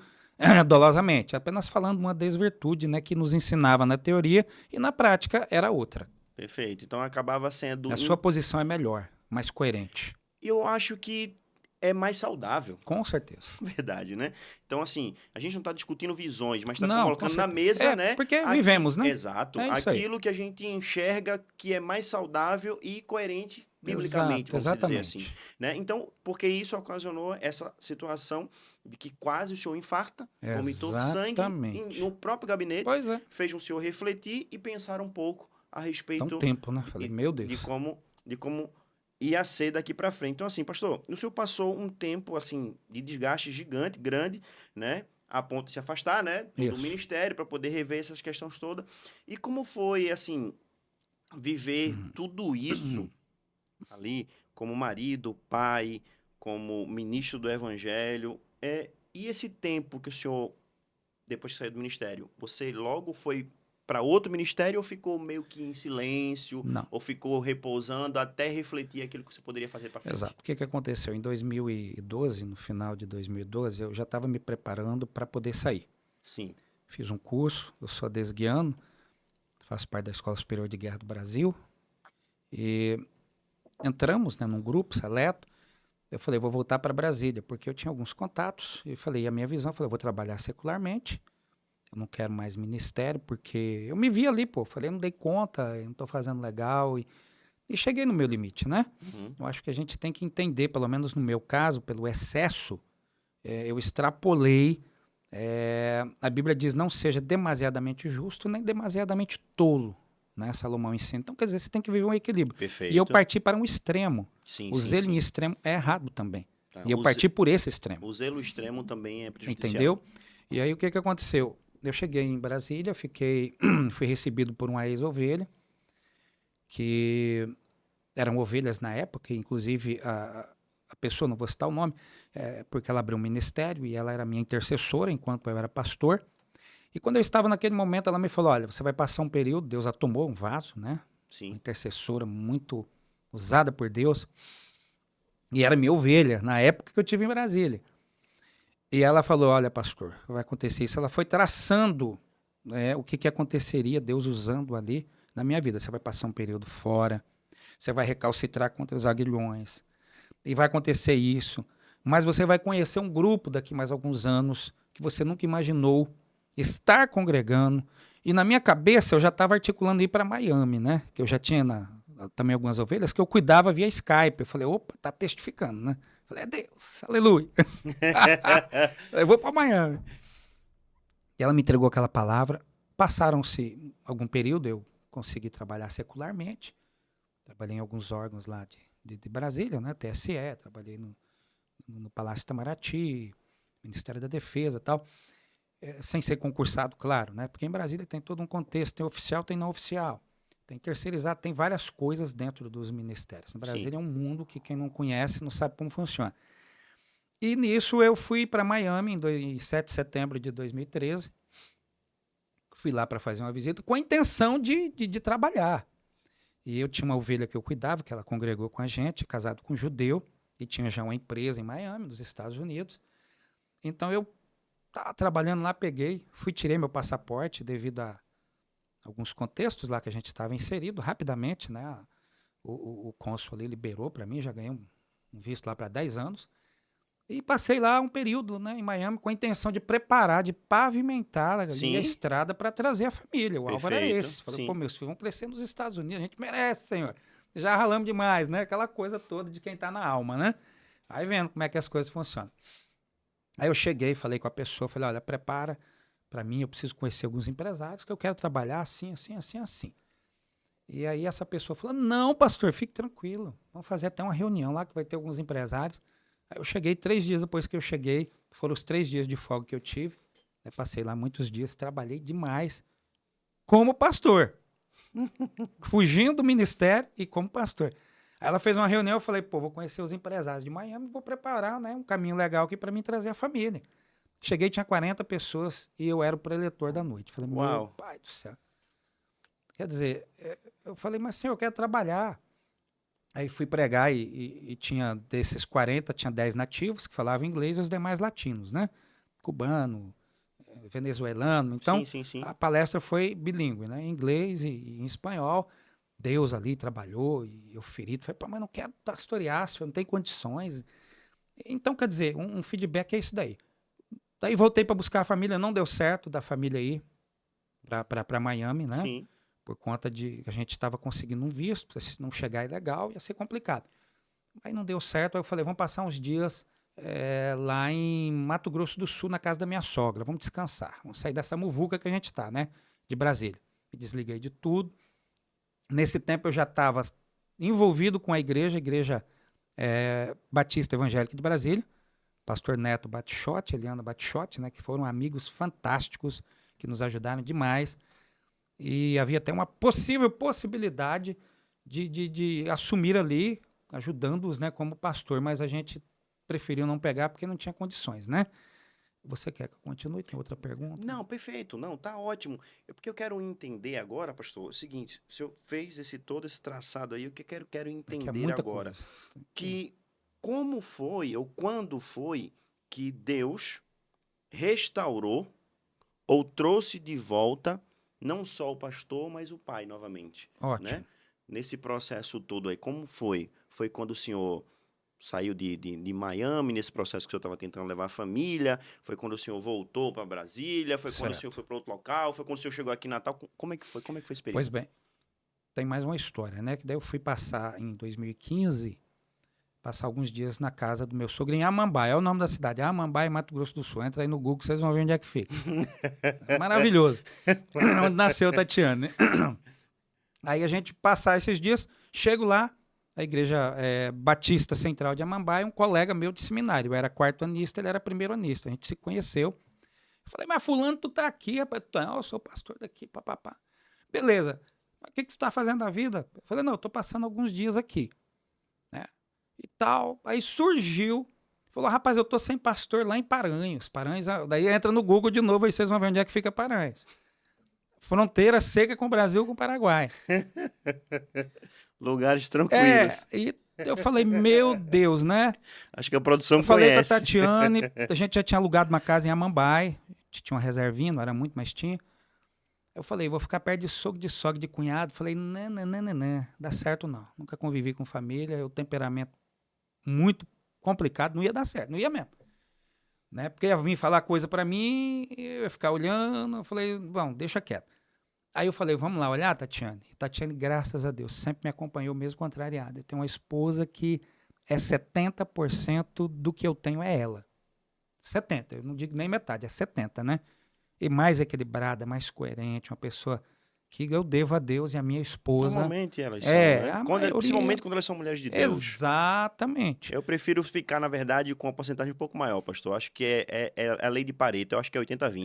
dolosamente, apenas falando uma desvirtude, né, que nos ensinava na teoria e na prática era outra. Perfeito. Então acabava sendo. A sua posição é melhor, mais coerente. E eu acho que é mais saudável, Com certeza. verdade, né? Então, assim, a gente não está discutindo visões, mas está Não, colocando com na certeza. mesa, né? Porque vivemos, né? Exato. É isso aí. Aquilo que a gente enxerga que é mais saudável e coerente biblicamente, Exato, vamos dizer exatamente. assim, né? Então, porque isso ocasionou essa situação de que quase o senhor infarta, vomitou sangue Exatamente. no próprio gabinete, Pois é. fez o senhor refletir e pensar um pouco a Dá um respeito tempo, né? Falei, meu de Deus. como ia ser daqui para frente. Então, assim, pastor, o senhor passou um tempo, assim, de desgaste gigante, grande, né? A ponto de se afastar, né? Do Isso. ministério para poder rever essas questões todas. E como foi, assim, viver tudo isso ali como marido, pai, como ministro do evangelho? E esse tempo que o senhor, depois que saiu do ministério, você logo foi para outro ministério ou ficou meio que em silêncio, Não. ou ficou repousando até refletir aquilo que você poderia fazer para frente? Exato. O que que aconteceu? Em 2012, no final de 2012, eu já estava me preparando para poder sair. Sim, Fiz um curso, eu sou desguiano, faço parte da Escola Superior de Guerra do Brasil. E entramos, né, num grupo seleto. Eu falei, vou voltar para Brasília, porque eu tinha alguns contatos. E falei, a minha visão, eu falei, eu vou trabalhar secularmente. Eu não quero mais ministério, porque eu me vi ali, pô. Falei, eu não dei conta, eu não estou fazendo legal. E cheguei no meu limite, né? uhum, Eu acho que a gente tem que entender, pelo menos no meu caso, pelo excesso, eu extrapolei. A Bíblia diz, não seja demasiadamente justo, nem demasiadamente tolo, né? Salomão ensina. Então, quer dizer, você tem que viver um equilíbrio. perfeito. E eu parti para um extremo. Sim, O sim, zelo em sim. extremo é errado também. Tá, E eu parti por esse extremo. o zelo extremo também é prejudicial. Entendeu? E aí o que aconteceu? Eu cheguei em Brasília, fui recebido por uma ex-ovelha, que eram ovelhas na época, inclusive a pessoa, não vou citar o nome, porque ela abriu um ministério e ela era minha intercessora enquanto eu era pastor. E quando eu estava naquele momento, ela me falou, olha, você vai passar um período, Deus a tomou um vaso, né? Uma Sim, intercessora muito usada por Deus. E era minha ovelha, na época que eu estive em Brasília. E ela falou, olha, pastor, vai acontecer isso. Ela foi traçando o que aconteceria, Deus usando ali na minha vida. Você vai passar um período fora, você vai recalcitrar contra os aguilhões, e vai acontecer isso. Mas você vai conhecer um grupo daqui mais alguns anos que você nunca imaginou estar congregando. E na minha cabeça eu já estava articulando ir para Miami, né? Que eu já tinha também algumas ovelhas que eu cuidava via Skype. Eu falei, opa, tá testificando, né? Eu falei, é Deus, aleluia. Eu vou para Miami. E ela me entregou aquela palavra. Passaram-se algum período, eu consegui trabalhar secularmente. Trabalhei em alguns órgãos lá de Brasília, né? TSE, trabalhei no Palácio Itamaraty, Ministério da Defesa e tal. Sem ser concursado, claro, né? Porque em Brasília tem todo um contexto, tem oficial, tem não oficial. Tem terceirizado, tem várias coisas dentro dos ministérios. Em Brasília é um mundo que quem não conhece não sabe como funciona. E nisso eu fui para Miami em 7 de setembro de 2013. Fui lá para fazer uma visita com a intenção de trabalhar. E eu tinha uma ovelha que eu cuidava, que ela congregou com a gente, casado com um judeu, e tinha já uma empresa em Miami, nos Estados Unidos. Então eu estava trabalhando lá, tirei meu passaporte devido a alguns contextos lá que a gente estava inserido rapidamente, né? O cônsul ali liberou para mim, já ganhei um visto lá para 10 anos. E passei lá um período, né, em Miami com a intenção de preparar, de pavimentar ali a estrada para trazer a família. O alvo era esse. Falei, pô, meus filhos vão crescer nos Estados Unidos, a gente merece, senhor. Já ralamos demais, né? Aquela coisa toda de quem está na alma, né? Aí vendo como é que as coisas funcionam. Aí eu cheguei, falei com a pessoa, falei, olha, prepara para mim, eu preciso conhecer alguns empresários que eu quero trabalhar assim, assim, assim, assim. E aí essa pessoa falou, não, pastor, fique tranquilo, vamos fazer até uma reunião lá que vai ter alguns empresários. Aí eu cheguei 3 dias depois que eu cheguei, foram os 3 dias de folga que eu tive. Aí passei lá muitos dias, trabalhei demais como pastor. Fugindo do ministério e como pastor. Aí ela fez uma reunião, eu falei, pô, vou conhecer os empresários de Miami, vou preparar, né, um caminho legal aqui para mim trazer a família. Cheguei, tinha 40 pessoas e eu era o preletor da noite. Falei, meu Uau. pai do céu. Quer dizer, eu falei, mas senhor, eu quero trabalhar. Aí fui pregar e tinha, desses 40, tinha 10 nativos que falavam inglês e os demais latinos, né? Cubano, venezuelano. Então, Sim. a palestra foi bilíngue, né? Em inglês e em espanhol. Deus ali trabalhou e eu ferido. Falei, pô, mas não quero pastorear, senhor, não tem condições. Então, quer dizer, um feedback é isso daí. Daí voltei para buscar a família, não deu certo da família ir para Miami, né? Sim. Por conta de que a gente estava conseguindo um visto, se não chegar ilegal, ia ser complicado. Aí não deu certo, aí eu falei, vamos passar uns dias lá em Mato Grosso do Sul, na casa da minha sogra, vamos descansar, vamos sair dessa muvuca que a gente está, né, de Brasília. Me desliguei de tudo. Nesse tempo eu já estava envolvido com a igreja Batista Evangélica de Brasília, pastor Neto Batichotti, Eliana Batichotti, né, que foram amigos fantásticos, que nos ajudaram demais. E havia até uma possível possibilidade de assumir ali, ajudando-os, né, como pastor, mas a gente preferiu não pegar porque não tinha condições, né? Você quer que eu continue? Tem outra pergunta? Não, perfeito. Não, tá ótimo. Porque eu quero entender agora, pastor, o seguinte, o senhor fez todo esse traçado aí, o que eu quero entender muita agora, coisa. que como foi ou quando foi que Deus restaurou ou trouxe de volta não só o pastor, mas o pai novamente. Ótimo. Né? Nesse processo todo aí, como foi? Foi quando o senhor saiu de Miami, nesse processo que o senhor estava tentando levar a família? Foi quando o senhor voltou para Brasília? Foi quando o senhor foi para outro local? Foi quando o senhor chegou aqui em Natal? Como é que foi? Como é que foi esse período? Pois bem, tem mais uma história, né? Que daí eu fui passar em 2015, passar alguns dias na casa do meu sogro em Amambaia. É o nome da cidade, Amambaia, Mato Grosso do Sul. Entra aí no Google, vocês vão ver onde é que fica. É maravilhoso. Onde nasceu Tatiana, né? Aí a gente passar esses dias, chego lá, a igreja Batista Central de Amambaia, um colega meu de seminário. Eu era quarto anista, ele era primeiro anista. A gente se conheceu. Eu falei, mas fulano, tu tá aqui, rapaz? Não, eu sou pastor daqui, papapá. Beleza. Mas o que tu tá fazendo da vida? Eu falei, não, eu tô passando alguns dias aqui. Né? E tal. Aí surgiu, falou, rapaz, eu tô sem pastor lá em Paranhos. Paranhos, daí entra no Google de novo, aí vocês vão ver onde é que fica Paranhos. Fronteira seca com o Brasil, com o Paraguai. Lugares tranquilos. E eu falei, meu Deus, né? Acho que a produção falei conhece. Pra Tatiane, a gente já tinha alugado uma casa em Amambai, tinha uma reservinha, não era muito, mas tinha. Eu falei, vou ficar perto de sogra, de cunhado. Falei, não, dá certo não. Nunca convivi com família, o temperamento muito complicado, não ia dar certo, não ia mesmo. Né? Porque ia vir falar coisa pra mim, eu ia ficar olhando, eu falei, bom, deixa quieto. Aí eu falei, vamos lá olhar, Tatiane? E Tatiane, graças a Deus, sempre me acompanhou mesmo contrariada. Eu tenho uma esposa que é 70% do que eu tenho é ela. 70%, eu não digo nem metade, é 70%, né? E mais equilibrada, mais coerente, uma pessoa que eu devo a Deus e a minha esposa. Normalmente elas são, né? Principalmente quando elas são mulheres de Deus. Exatamente. Eu prefiro ficar, na verdade, com uma porcentagem um pouco maior, pastor. Acho que é a lei de Pareto. Eu acho que é 80-20, viu?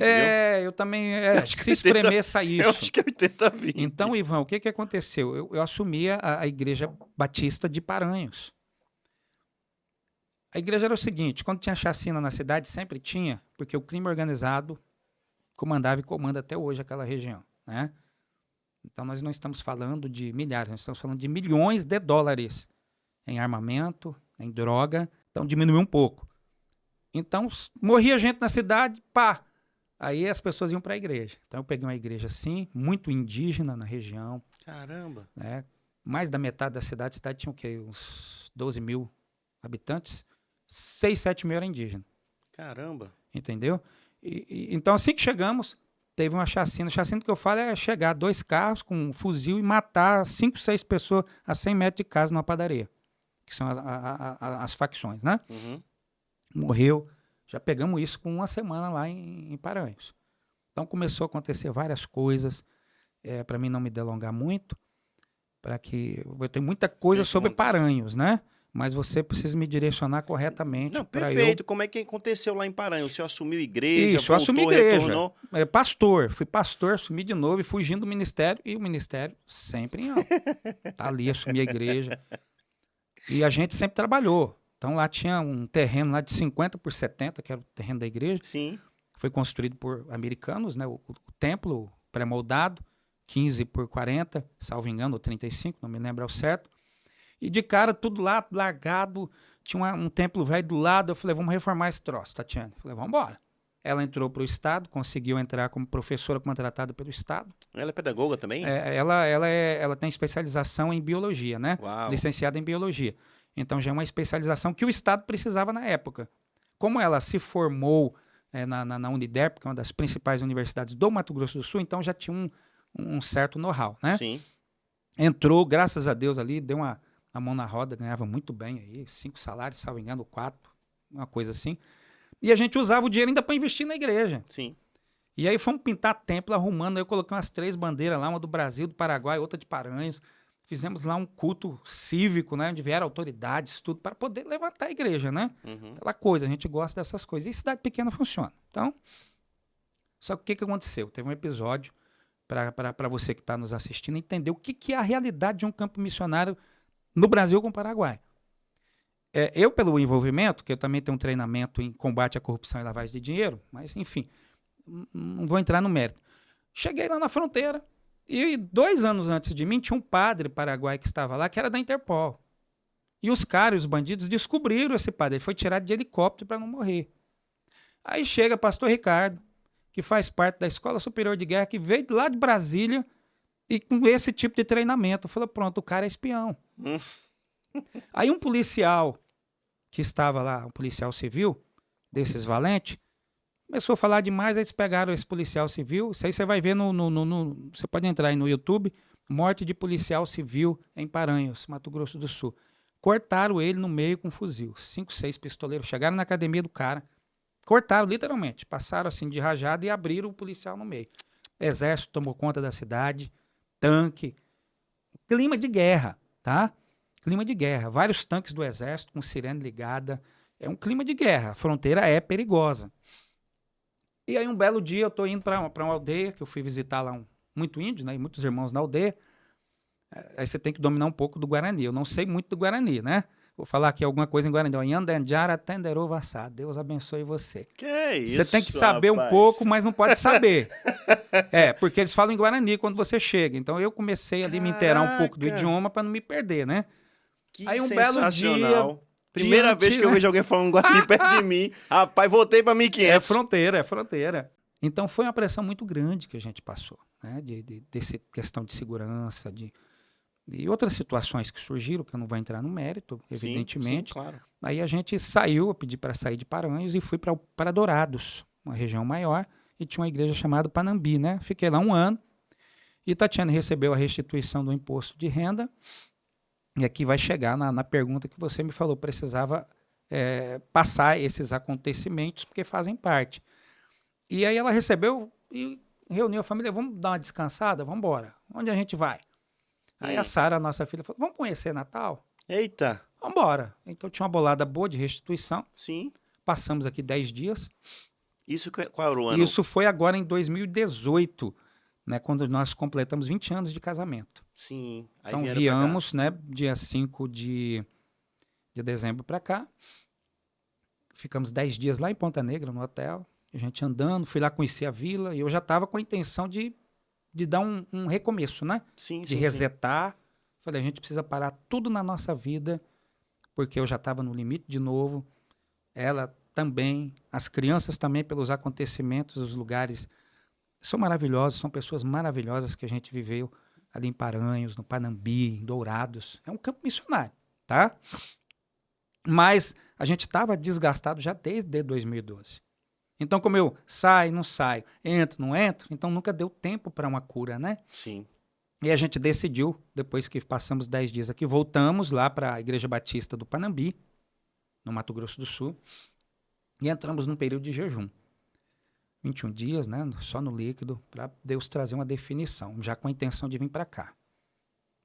Eu também, se espremeça isso. Eu acho que é 80-20. Então, Ivan, o que aconteceu? Eu assumi a igreja Batista de Paranhos. A igreja era o seguinte, quando tinha chacina na cidade, sempre tinha, porque o crime organizado comandava e comanda até hoje aquela região, né? Então, nós não estamos falando de milhares, nós estamos falando de milhões de dólares em armamento, em droga. Então, diminuiu um pouco. Então, morria gente na cidade, pá! Aí as pessoas iam para a igreja. Então, eu peguei uma igreja, assim, muito indígena na região. Caramba! Né? Mais da metade da cidade. A cidade tinha o quê? Uns 12 mil habitantes. 6, 7 mil era indígena. Caramba! Entendeu? Então, assim que chegamos, teve uma chacina. Chacina que eu falo é chegar 2 carros com um fuzil e matar 5, 6 pessoas a 100 metros de casa numa padaria. Que são as facções, né? Uhum. Morreu. Já pegamos isso com uma semana lá em Paranhos. Então, começou a acontecer várias coisas. Para mim não me delongar muito, para que... Eu tenho muita coisa sobre Paranhos, né? Mas você precisa me direcionar corretamente. Não, perfeito. Como é que aconteceu lá em Paranhos? O senhor assumiu igreja, Isso, eu assumi igreja. Retornou? Pastor. Fui pastor, assumi de novo e fugindo do ministério. E o ministério sempre em alta. Tá ali, assumi a igreja. E a gente sempre trabalhou. Então lá tinha um terreno lá de 50 por 70, que era o terreno da igreja. Sim. Foi construído por americanos, né? O templo pré-moldado, 15 por 40, salvo engano, ou 35, não me lembro ao certo. E de cara, tudo lá largado, tinha um templo velho do lado. Eu falei, vamos reformar esse troço, Tatiana. Eu falei, vamos embora. Ela entrou para o Estado, conseguiu entrar como professora contratada pelo Estado. Ela é pedagoga também? Ela tem especialização em biologia, né? Uau. Licenciada em biologia. Então já é uma especialização que o Estado precisava na época. Como ela se formou na Uniderp, que é uma das principais universidades do Mato Grosso do Sul, então já tinha um certo know-how, né? Sim. Entrou, graças a Deus ali, deu uma mão na roda, ganhava muito bem aí, 5 salários, salvo engano, 4, uma coisa assim. E a gente usava o dinheiro ainda para investir na igreja. Sim. E aí fomos pintar templo, arrumando. Aí eu coloquei umas 3 bandeiras lá, uma do Brasil, do Paraguai, outra de Paranhos. Fizemos lá um culto cívico, né? Onde vieram autoridades, tudo, para poder levantar a igreja, né? Uhum. Aquela coisa, a gente gosta dessas coisas. E cidade pequena funciona. Então, só que o que aconteceu? Teve um episódio, para você que está nos assistindo, entender o que é a realidade de um campo missionário no Brasil com o Paraguai. Eu, pelo envolvimento, que eu também tenho um treinamento em combate à corrupção e lavagem de dinheiro, mas, enfim, não vou entrar no mérito. Cheguei lá na fronteira e 2 anos antes de mim tinha um padre paraguai que estava lá, que era da Interpol. E os caras, os bandidos, descobriram esse padre. Ele foi tirado de helicóptero para não morrer. Aí chega pastor Ricardo, que faz parte da Escola Superior de Guerra, que veio lá de Brasília e com esse tipo de treinamento. Falou, pronto, o cara é espião. Aí um policial que estava lá, um policial civil, desses valentes, começou a falar demais, aí eles pegaram esse policial civil, isso aí você vai ver você pode entrar aí no YouTube, morte de policial civil em Paranhos, Mato Grosso do Sul. Cortaram ele no meio com um fuzil, 5, 6 pistoleiros, chegaram na academia do cara, cortaram literalmente, passaram assim de rajada e abriram o policial no meio. Exército tomou conta da cidade, tanque, clima de guerra, tá? Clima de guerra, vários tanques do exército com sirene ligada, é um clima de guerra, a fronteira é perigosa. E aí um belo dia eu tô indo para uma aldeia, que eu fui visitar lá muito índio, né, e muitos irmãos na aldeia, aí você tem que dominar um pouco do Guarani, eu não sei muito do Guarani, né? Vou falar aqui alguma coisa em Guarani, Yandanjara Tenderô Vassá, Deus abençoe você. Que isso, você tem que saber rapaz. um pouco, mas não pode saber. Porque eles falam em Guarani quando você chega, então eu comecei ali a me inteirar um pouco do idioma para não me perder, né? Que aí um belo dia... Primeira vez que eu vejo alguém falando Guarani perto de mim. Rapaz, voltei para 1500. É fronteira. Então foi uma pressão muito grande que a gente passou, né? Dessa questão de segurança, e outras situações que surgiram, que eu não vou entrar no mérito, evidentemente. Sim, claro. Aí a gente saiu, eu pedi para sair de Paranhos e fui para Dourados, uma região maior, e tinha uma igreja chamada Panambi, né? Fiquei lá 1 ano, e Tatiana recebeu a restituição do imposto de renda. E aqui vai chegar na pergunta que você me falou, precisava passar esses acontecimentos, porque fazem parte. E aí ela recebeu e reuniu a família, vamos dar uma descansada? Vamos embora. Onde a gente vai? Aí a Sara, nossa filha, falou, vamos conhecer Natal? Eita. Vamos embora. Então tinha uma bolada boa de restituição. Sim. Passamos aqui 10 dias. Isso qual era o ano? Isso foi agora em 2018, né, quando nós completamos 20 anos de casamento. Sim. Aí então viemos, né, dia 5 de dezembro para cá. Ficamos 10 dias lá em Ponta Negra, no hotel. A gente andando, fui lá conhecer a vila. E eu já estava com a intenção de dar um recomeço, né? Sim, de resetar. Sim. Falei, a gente precisa parar tudo na nossa vida, porque eu já estava no limite de novo. Ela também, as crianças também, pelos acontecimentos, os lugares são maravilhosos, são pessoas maravilhosas que a gente viveu ali em Paranhos, no Panambi, em Dourados. É um campo missionário, tá? Mas a gente estava desgastado já desde 2012. Então, como eu saio, não saio, entro, não entro, então nunca deu tempo para uma cura, né? Sim. E a gente decidiu, depois que passamos 10 dias aqui, voltamos lá para a Igreja Batista do Panambi, no Mato Grosso do Sul, e entramos num período de jejum. 21 dias, né, só no líquido, para Deus trazer uma definição, já com a intenção de vir para cá.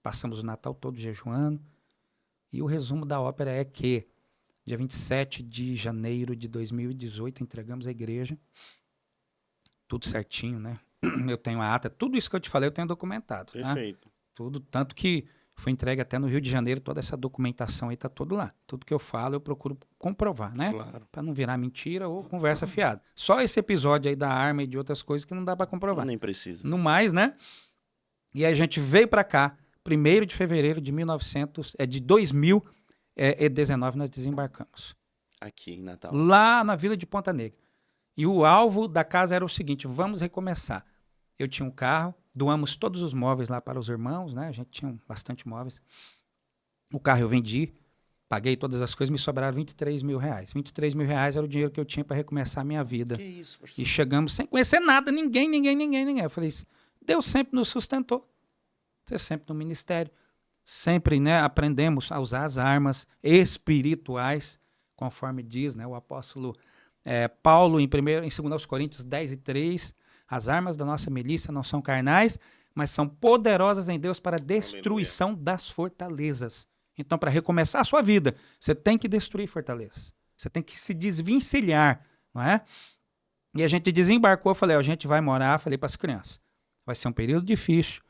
Passamos o Natal todo jejuando, e o resumo da ópera é que, dia 27 de janeiro de 2018, entregamos a igreja, tudo certinho, né? Eu tenho a ata, tudo isso que eu te falei eu tenho documentado. Perfeito. Tá? Tudo, tanto que Foi entregue até no Rio de Janeiro, toda essa documentação aí tá tudo lá. Tudo que eu falo eu procuro comprovar, né? Claro. Para não virar mentira ou conversa fiada. Só esse episódio aí da arma e de outras coisas que não dá para comprovar. Nem precisa. No mais, né? E aí a gente veio para cá, 1º de fevereiro de 2019, nós desembarcamos. Aqui em Natal. Lá na Vila de Ponta Negra. E o alvo da casa era o seguinte, vamos recomeçar. Eu tinha um carro, doamos todos os móveis lá para os irmãos, né? A gente tinha bastante móveis. O carro eu vendi, paguei todas as coisas, me sobraram R$23 mil. R$23 mil era o dinheiro que eu tinha para recomeçar a minha vida. Que isso, pastor? E chegamos sem conhecer nada, ninguém. Eu falei, Deus sempre nos sustentou. Você sempre no ministério. Sempre, né, aprendemos a usar as armas espirituais, conforme diz, né, o apóstolo Paulo em 2 Coríntios 10:3. As armas da nossa milícia não são carnais, mas são poderosas em Deus para a destruição das fortalezas. Então, para recomeçar a sua vida, você tem que destruir fortalezas. Você tem que se desvencilhar, não é? E a gente desembarcou, eu falei, a gente vai morar, falei para as crianças, vai ser um período difícil,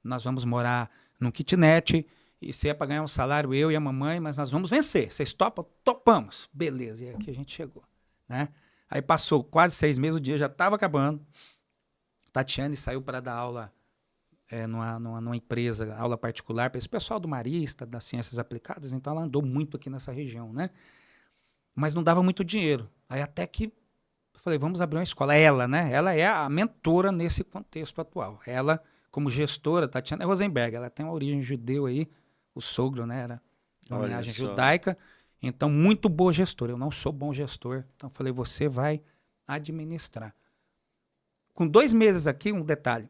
nós vamos morar num kitnet, e se é para ganhar um salário, eu e a mamãe, mas nós vamos vencer. Vocês topam? Topamos. Beleza, e aqui a gente chegou, né? Aí passou quase 6 meses, o dia já estava acabando. Tatiane saiu para dar aula numa empresa, aula particular, para esse pessoal do Marista, das Ciências Aplicadas, então ela andou muito aqui nessa região, né? Mas não dava muito dinheiro. Aí até que eu falei, vamos abrir uma escola. Ela, né? Ela é a mentora nesse contexto atual. Ela, como gestora, Tatiana Rosenberg, ela tem uma origem judeu aí, o sogro, né? Era de uma linhagem judaica. Então, muito boa gestora. Eu não sou bom gestor. Então, falei, você vai administrar. Com 2 meses aqui, um detalhe.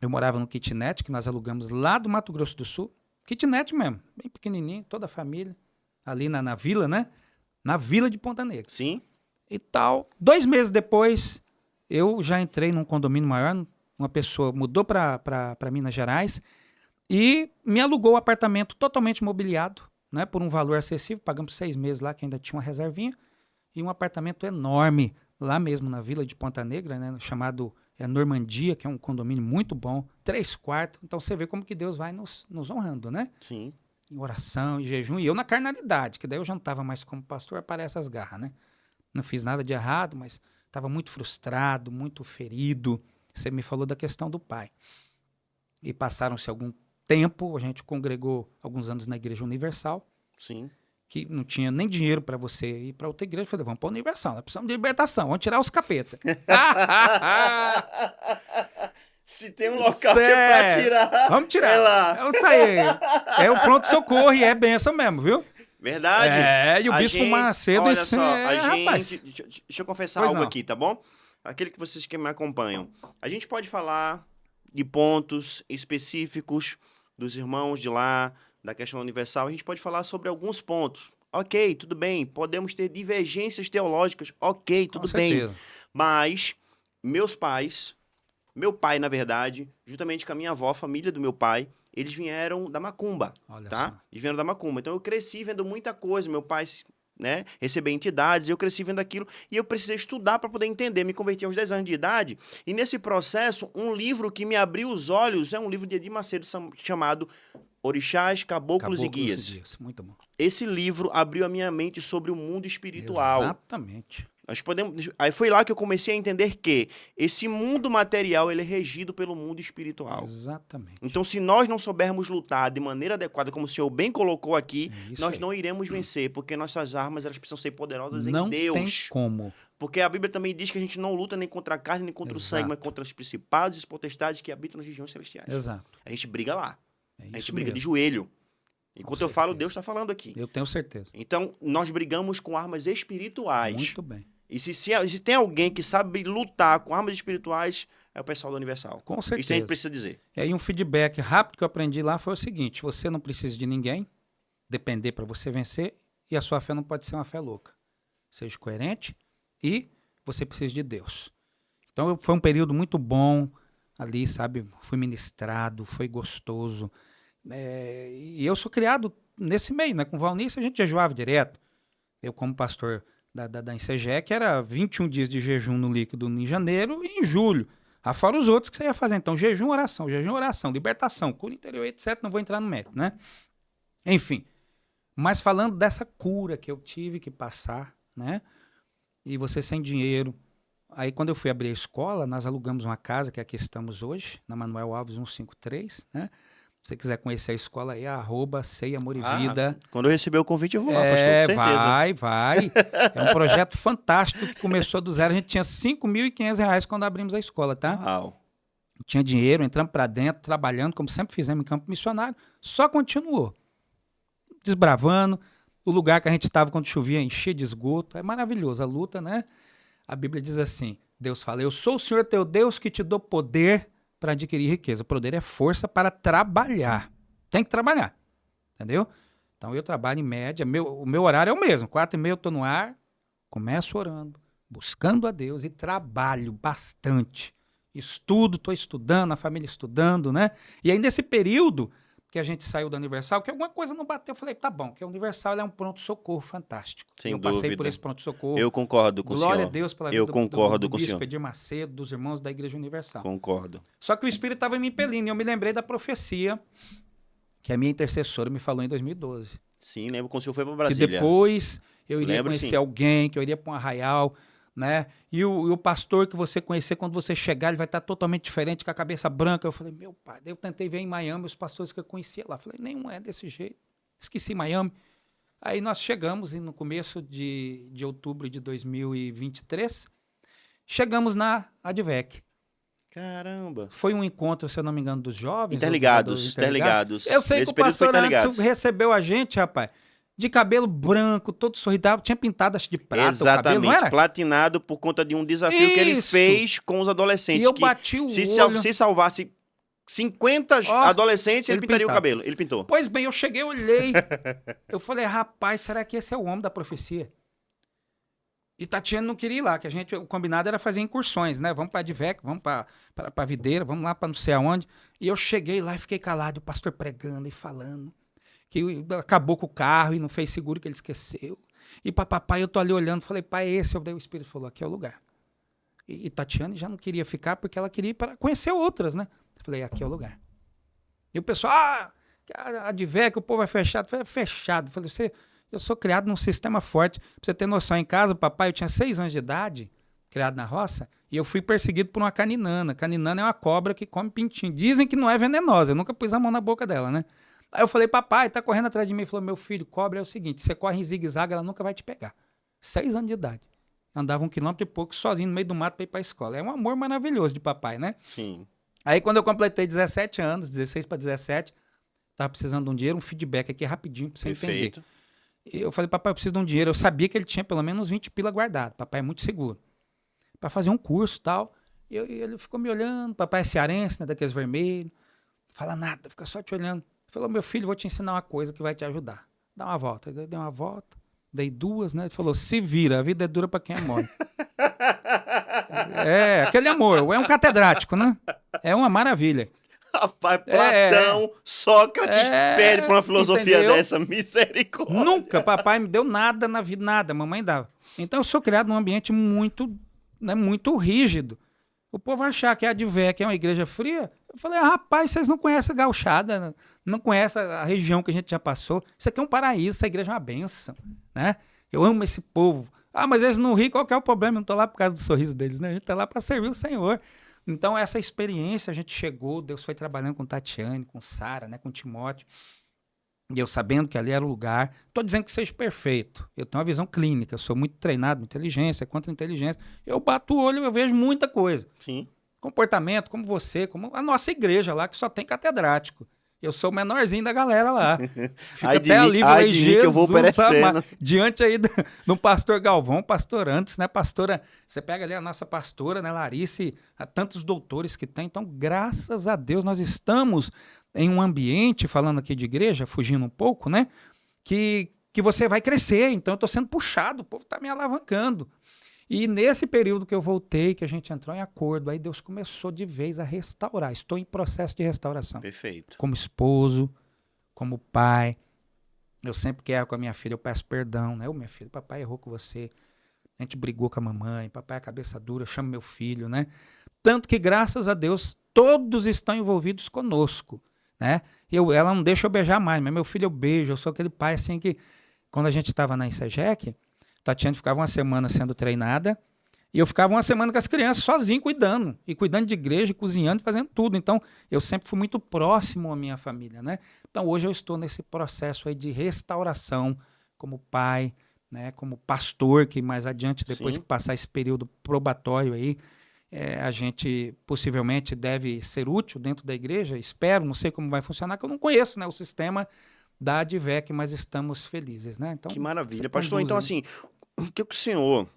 Eu morava no kitnet, que nós alugamos lá do Mato Grosso do Sul. Kitnet mesmo, bem pequenininho, toda a família. Ali na vila, né? Na Vila de Ponta Negra. Sim. E tal. 2 meses depois, eu já entrei num condomínio maior. Uma pessoa mudou para Minas Gerais e me alugou o apartamento totalmente mobiliado, né, por um valor acessível. Pagamos 6 meses lá, que ainda tinha uma reservinha. E um apartamento enorme, lá mesmo na Vila de Ponta Negra, né, chamado Normandia, que é um condomínio muito bom. 3 quartos. Então você vê como que Deus vai nos honrando, né? Sim. Em oração, em jejum. E eu na carnalidade, que daí eu já não estava mais como pastor, aparece as garras, né? Não fiz nada de errado, mas estava muito frustrado, muito ferido. Você me falou da questão do pai. E passaram-se algum tempo, a gente congregou alguns anos na Igreja Universal. Sim. Que não tinha nem dinheiro para você ir para outra igreja. Eu falei, vamos para a Universal, nós precisamos de libertação, vamos tirar os capeta. Se tem um local que é pra tirar, vamos tirar. É lá. Eu saí. É o pronto-socorro e é benção mesmo, viu? Verdade. E o Bispo Macedo... Olha só, rapaz. Deixa eu confessar Pois algo não. aqui, tá bom? Aquele que vocês que me acompanham. A gente pode falar de pontos específicos dos irmãos de lá, da questão universal. A gente pode falar sobre alguns pontos. Ok, tudo bem. Podemos ter divergências teológicas. Ok, tudo bem. Mas meu pai, na verdade, juntamente com a minha avó, a família do meu pai, eles vieram da macumba, Olha tá? só. Eles vieram da macumba. Então eu cresci vendo muita coisa. Meu pai, né, receber entidades, eu cresci vendo aquilo e eu precisei estudar para poder entender. Me converti aos 10 anos de idade e nesse processo, um livro que me abriu os olhos é um livro de Edir Macedo chamado Orixás, Caboclos e Guias. Muito bom. Esse livro abriu a minha mente sobre o mundo espiritual. Exatamente. Aí foi lá que eu comecei a entender que esse mundo material ele é regido pelo mundo espiritual. Exatamente. Então, se nós não soubermos lutar de maneira adequada, como o senhor bem colocou aqui, nós aí. não iremos vencer, porque nossas armas elas precisam ser poderosas Não em Deus. tem como. Porque a Bíblia também diz que a gente não luta nem contra a carne, nem contra o sangue, mas contra os principados e as potestades que habitam nas regiões celestiais. Exato. A gente briga lá. É A gente briga de joelho. Enquanto eu falo, Deus está falando aqui. Eu tenho certeza. Então, nós brigamos com armas espirituais. Muito bem. E se tem alguém que sabe lutar com armas espirituais, é o pessoal da Universal. Com certeza. Isso a gente precisa dizer. E aí um feedback rápido que eu aprendi lá foi o seguinte, você não precisa de ninguém depender para você vencer e a sua fé não pode ser uma fé louca. Seja coerente e você precisa de Deus. Então foi um período muito bom ali, sabe? Fui ministrado, foi gostoso. E eu sou criado nesse meio, né? Com o Valnice a gente jejuava direto. Eu como pastor da ICGE, que era 21 dias de jejum no líquido em janeiro e em julho. Fora os outros que você ia fazer. Então, jejum, oração, libertação, cura interior, etc. Não vou entrar no mérito, né? Enfim. Mas falando dessa cura que eu tive que passar, né? E você sem dinheiro. Aí, quando eu fui abrir a escola, nós alugamos uma casa, que é aqui estamos hoje, na Manuel Alves 153, né? Se você quiser conhecer a escola aí, @Ceia Amor e Vida. Quando eu receber o convite, eu vou lá, pastor, com certeza. Vai. É um projeto fantástico que começou do zero. A gente tinha R$5.500 quando abrimos a escola, tá? Uau. Tinha dinheiro, entramos para dentro, trabalhando, como sempre fizemos em campo missionário. Só continuou. Desbravando. O lugar que a gente estava quando chovia enchia de esgoto. É maravilhoso a luta, né? A Bíblia diz assim, Deus fala, eu sou o Senhor teu Deus que te dou poder para adquirir riqueza. O poder é força para trabalhar. Tem que trabalhar, entendeu? Então eu trabalho em média, o meu horário é o mesmo, 4h30 eu estou no ar, começo orando, buscando a Deus e trabalho bastante. Estudo, estou estudando, a família estudando, né? E aí nesse período que a gente saiu da Universal, que alguma coisa não bateu, eu falei, tá bom, que a Universal ela é um pronto-socorro fantástico. Sem eu passei dúvida. por esse pronto-socorro. Eu concordo com o senhor. Glória a Deus pela vida concordo do com o bispo senhor. Edir Macedo, dos irmãos da Igreja Universal. Concordo. Só que o Espírito estava me impelindo, e eu me lembrei da profecia que a minha intercessora me falou em 2012. Sim, lembro quando o senhor foi para Que Brasília. depois eu iria Lembro, conhecer sim. alguém, que eu iria para um arraial, né? E o pastor que você conhecer, quando você chegar, ele vai estar totalmente diferente, com a cabeça branca. Eu falei, meu pai, daí eu tentei ver em Miami os pastores que eu conhecia lá. Falei, nenhum é desse jeito. Esqueci Miami. Aí nós chegamos, e no começo de outubro de 2023, chegamos na Advec. Caramba. Foi um encontro, se eu não me engano, dos jovens. Interligados. Eu sei Nesse que o período foi pastor Anderson Interligados. recebeu a gente, rapaz, de cabelo branco, todo sorridável, tinha pintado, acho, de prata Exatamente, o cabelo, não era? platinado por conta de um desafio que ele Isso. fez com os adolescentes. E eu que bati o se olho. se salvasse 50 Ó, adolescentes, ele ele pintaria o pintava. cabelo. Ele pintou. Pois bem, eu cheguei, olhei. Eu falei, rapaz, será que esse é o homem da profecia? E Tatiana não queria ir lá, que o combinado era fazer incursões, né? Vamos para Advec, vamos para Videira, vamos lá para não sei aonde. E eu cheguei lá e fiquei calado, o pastor pregando e falando. Que acabou com o carro e não fez seguro, que ele esqueceu. E papai, eu tô ali olhando, falei, pai, esse é o Espírito falou, aqui é o lugar. E Tatiana já não queria ficar porque ela queria ir para conhecer outras, né? Eu falei, aqui é o lugar. E o pessoal, a Advec, o povo é fechado. Eu falei, é fechado. Eu falei, eu sou criado num sistema forte. Pra você ter noção, em casa, papai, eu tinha 6 anos de idade, criado na roça, e eu fui perseguido por uma caninana. Caninana é uma cobra que come pintinho. Dizem que não é venenosa, eu nunca pus a mão na boca dela, né? Aí eu falei, papai, tá correndo atrás de mim. Ele falou, meu filho, cobra é o seguinte, você corre em zigue-zague, ela nunca vai te pegar. 6 anos de idade. Andava 1 quilômetro e pouco sozinho no meio do mato pra ir pra escola. É um amor maravilhoso de papai, né? Sim. Aí quando eu completei 17 anos, 16 para 17, tava precisando de um dinheiro, um feedback aqui rapidinho pra você Perfeito. entender. E eu falei, papai, eu preciso de um dinheiro. Eu sabia que ele tinha pelo menos 20 pila guardado. Papai é muito seguro. Pra fazer um curso e tal. E ele ficou me olhando. Papai é cearense, né, daqueles vermelhos. Fala nada, fica só te olhando. Falou, meu filho, vou te ensinar uma coisa que vai te ajudar. Dá uma volta. Eu dei uma volta, dei 2, né? Ele falou, se vira, a vida é dura pra quem é mole. Aquele amor. É um catedrático, né? É uma maravilha. Rapaz, Platão, Sócrates pede pra uma filosofia entendeu? dessa, misericórdia. Nunca papai me deu nada na vida, nada, mamãe dava. Então eu sou criado num ambiente muito, né, muito rígido. O povo achar que a Advec é uma igreja fria. Eu falei, rapaz, vocês não conhecem a gauchada, não conhecem a região que a gente já passou. Isso aqui é um paraíso, essa igreja é uma bênção, né? Eu amo esse povo. Mas eles não riem, qual que é o problema? Eu não tô lá por causa do sorriso deles, né? A gente tá lá para servir o Senhor. Então, essa experiência, a gente chegou, Deus foi trabalhando com Tatiane, com Sara, né, com Timóteo, e eu sabendo que ali era o lugar. Estou dizendo que seja perfeito. Eu tenho uma visão clínica, eu sou muito treinado em inteligência, contra-inteligência. Eu bato o olho e eu vejo muita coisa. Sim. Comportamento, como você, como a nossa igreja lá, que só tem catedrático. Eu sou o menorzinho da galera lá. Fico até ali, falei, Jesus, que eu vou perecendo. Diante aí do pastor Galvão, pastor antes, né, pastora, você pega ali a nossa pastora, né, Larissa, há tantos doutores que tem, então graças a Deus nós estamos em um ambiente, falando aqui de igreja, fugindo um pouco, né, que você vai crescer, então eu tô sendo puxado, o povo tá me alavancando. E nesse período que eu voltei, que a gente entrou em acordo, aí Deus começou de vez a restaurar. Estou em processo de restauração. Perfeito. Como esposo, como pai. Eu sempre que erro com a minha filha, eu peço perdão, né? Ô, minha filha, papai errou com você. A gente brigou com a mamãe, papai é cabeça dura, eu chamo meu filho, né? Tanto que, graças a Deus, todos estão envolvidos conosco, né? Ela não deixa eu beijar mais, mas meu filho eu beijo. Eu sou aquele pai assim que, quando a gente estava na ICEGEC, Tatiana ficava uma semana sendo treinada e eu ficava uma semana com as crianças sozinho cuidando. E cuidando de igreja, cozinhando, fazendo tudo. Então, eu sempre fui muito próximo à minha família, né? Então, hoje eu estou nesse processo aí de restauração como pai, né? Como pastor, que mais adiante, depois Sim. que passar esse período probatório aí, a gente possivelmente deve ser útil dentro da igreja. Espero, não sei como vai funcionar, que eu não conheço, né, o sistema da ADVEC, mas estamos felizes, né? Então, Que você maravilha. Pastor, conduz então aí. assim, o que o senhor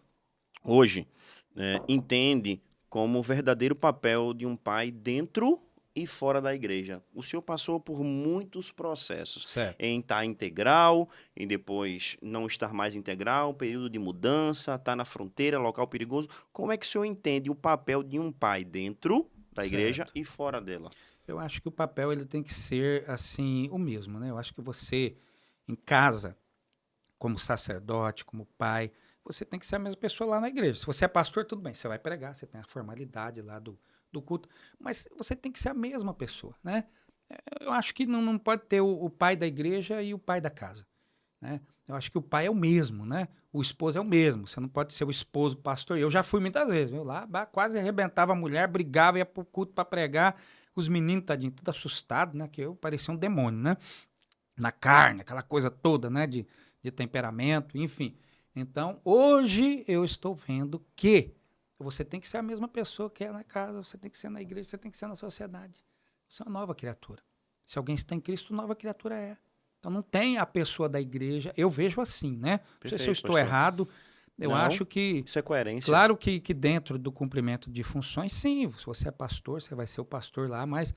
hoje, né, entende como o verdadeiro papel de um pai dentro e fora da igreja? O senhor passou por muitos processos, Certo. em estar integral, em depois não estar mais integral, período de mudança, estar na fronteira, local perigoso. Como é que o senhor entende o papel de um pai dentro da igreja Certo. e fora dela? Eu acho que o papel ele tem que ser assim o mesmo, né? Eu acho que você em casa, como sacerdote, como pai, você tem que ser a mesma pessoa lá na igreja. Se você é pastor, tudo bem, você vai pregar, você tem a formalidade lá do culto, mas você tem que ser a mesma pessoa, né? Eu acho que não pode ter o pai da igreja e o pai da casa, né? Eu acho que o pai é o mesmo, né? O esposo é o mesmo. Você não pode ser o esposo pastor. Eu já fui muitas vezes, viu? Lá quase arrebentava a mulher, brigava, ia pro culto para pregar. Os meninos, tadinho, tudo assustado, né? Que eu parecia um demônio, né? Na carne, aquela coisa toda, né? De temperamento, enfim. Então, hoje eu estou vendo que você tem que ser a mesma pessoa que é na casa, você tem que ser na igreja, você tem que ser na sociedade. Você é uma nova criatura. Se alguém está em Cristo, nova criatura é. Então não tem a pessoa da igreja, eu vejo assim, né? Não sei se eu Perfeito, estou pastor. errado, eu Não, acho que, isso é coerência. claro que dentro do cumprimento de funções, sim, se você é pastor, você vai ser o pastor lá, mas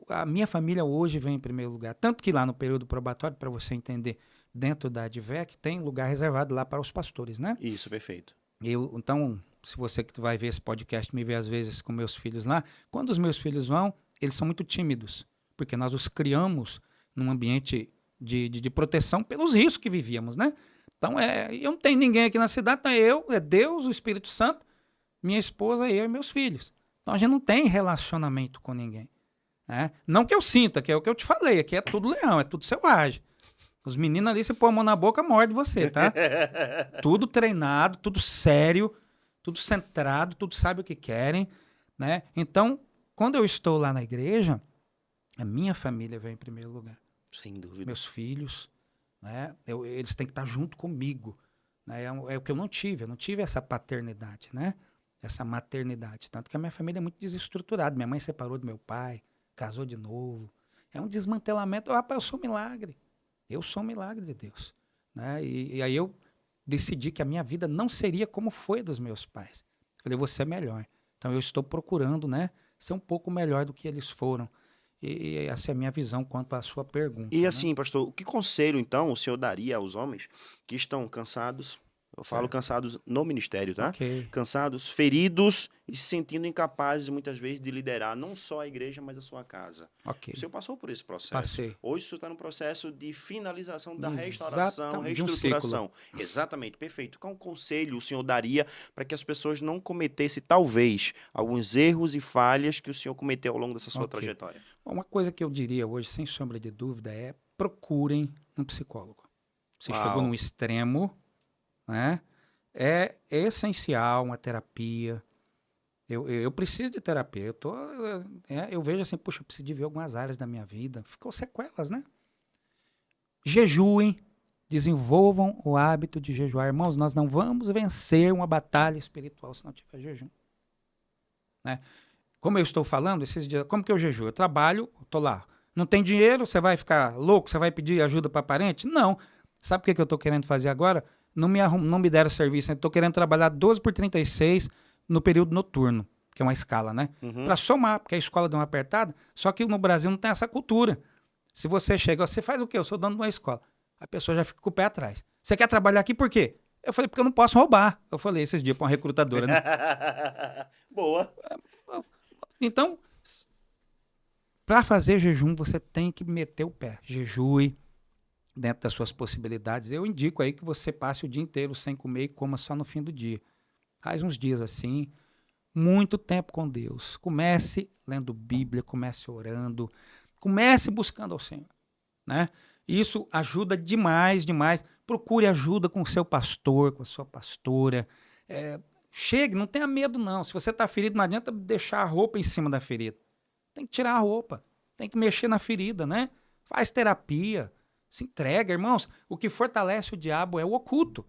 a minha família hoje vem em primeiro lugar. Tanto que lá no período probatório, para você entender, dentro da ADVEC, tem lugar reservado lá para os pastores, né? Isso, perfeito. Então, se você que vai ver esse podcast, me vê às vezes com meus filhos lá, quando os meus filhos vão, eles são muito tímidos, porque nós os criamos num ambiente de proteção pelos riscos que vivíamos, né? Então, eu não tenho ninguém aqui na cidade, então é Deus, o Espírito Santo, minha esposa, eu e meus filhos. Então, a gente não tem relacionamento com ninguém, né? Não que eu sinta, que é o que eu te falei, aqui é tudo leão, é tudo selvagem. Os meninos ali, você põe a mão na boca, morde você, tá? Tudo treinado, tudo sério, tudo centrado, tudo sabe o que querem, né? Então, quando eu estou lá na igreja, a minha família vem em primeiro lugar. Sem dúvida. Meus filhos, né? Eles têm que estar junto comigo, né? É o que eu não tive essa paternidade, né? Essa maternidade. Tanto que a minha família é muito desestruturada. Minha mãe separou do meu pai, casou de novo. É um desmantelamento. Rapaz, eu sou um milagre. Eu sou um milagre de Deus, né? E aí eu decidi que a minha vida não seria como foi a dos meus pais. Falei, você é melhor. Então eu estou procurando, né, ser um pouco melhor do que eles foram. E essa é a minha visão quanto à sua pergunta. E Né? assim, pastor, que conselho então o senhor daria aos homens que estão cansados? Eu falo Certo. cansados no ministério, tá? Ok. Cansados, feridos e se sentindo incapazes muitas vezes de liderar não só a igreja, mas a sua casa. Ok. O senhor passou por esse processo. Passei. Hoje o senhor está no processo de finalização da restauração, Exatamente, de um reestruturação. Exatamente, perfeito. Qual conselho o senhor daria para que as pessoas não cometessem, talvez, alguns erros e falhas que o senhor cometeu ao longo dessa sua Ok. trajetória? Uma coisa que eu diria hoje, sem sombra de dúvida, é procurem um psicólogo. Você Uau. chegou num extremo, né? É essencial uma terapia. Eu preciso de terapia. Eu vejo assim, puxa, eu preciso de ver algumas áreas da minha vida. Ficou sequelas, né? Jejuem, desenvolvam o hábito de jejuar. Irmãos, nós não vamos vencer uma batalha espiritual se não tiver jejum. Né? Como eu estou falando, esses dias, como que eu jejuo? Eu trabalho, estou lá. Não tem dinheiro, você vai ficar louco? Você vai pedir ajuda para parente? Não. Sabe o que eu estou querendo fazer agora? Não me deram serviço. Estou querendo trabalhar 12 por 36 no período noturno, que é uma escala, né? Uhum. Para somar, porque a escola deu uma apertada. Só que no Brasil não tem essa cultura. Se você chega, você faz o quê? Eu sou dono de uma escola. A pessoa já fica com o pé atrás. Você quer trabalhar aqui por quê? Eu falei, porque eu não posso roubar. Eu falei esses dias para uma recrutadora, né? Boa. Então, para fazer jejum, você tem que meter o pé. Jejue dentro das suas possibilidades. Eu indico aí que você passe o dia inteiro sem comer e coma só no fim do dia. Faz uns dias assim, muito tempo com Deus. Comece lendo Bíblia, comece orando, comece buscando ao Senhor, né? Isso ajuda demais, demais. Procure ajuda com o seu pastor, com a sua pastora. Chegue, não tenha medo não. Se você está ferido, não adianta deixar a roupa em cima da ferida. Tem que tirar a roupa, tem que mexer na ferida, né? Faz terapia, se entrega, irmãos. O que fortalece o diabo é o oculto,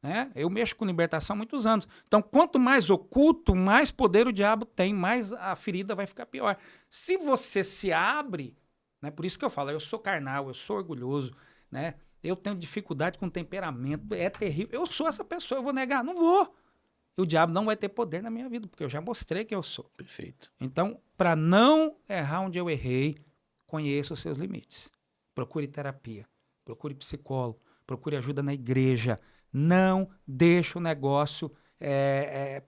né? Eu mexo com libertação há muitos anos. Então, quanto mais oculto, mais poder o diabo tem, mais a ferida vai ficar pior. Se você se abre, né? Por isso que eu falo, eu sou carnal, eu sou orgulhoso, né? Eu tenho dificuldade com temperamento, é terrível. Eu sou essa pessoa, eu vou negar? Não vou. O diabo não vai ter poder na minha vida, porque eu já mostrei que eu sou. Perfeito. Então, para não errar onde eu errei, conheça os seus limites. Procure terapia, procure psicólogo, procure ajuda na igreja. Não deixe o negócio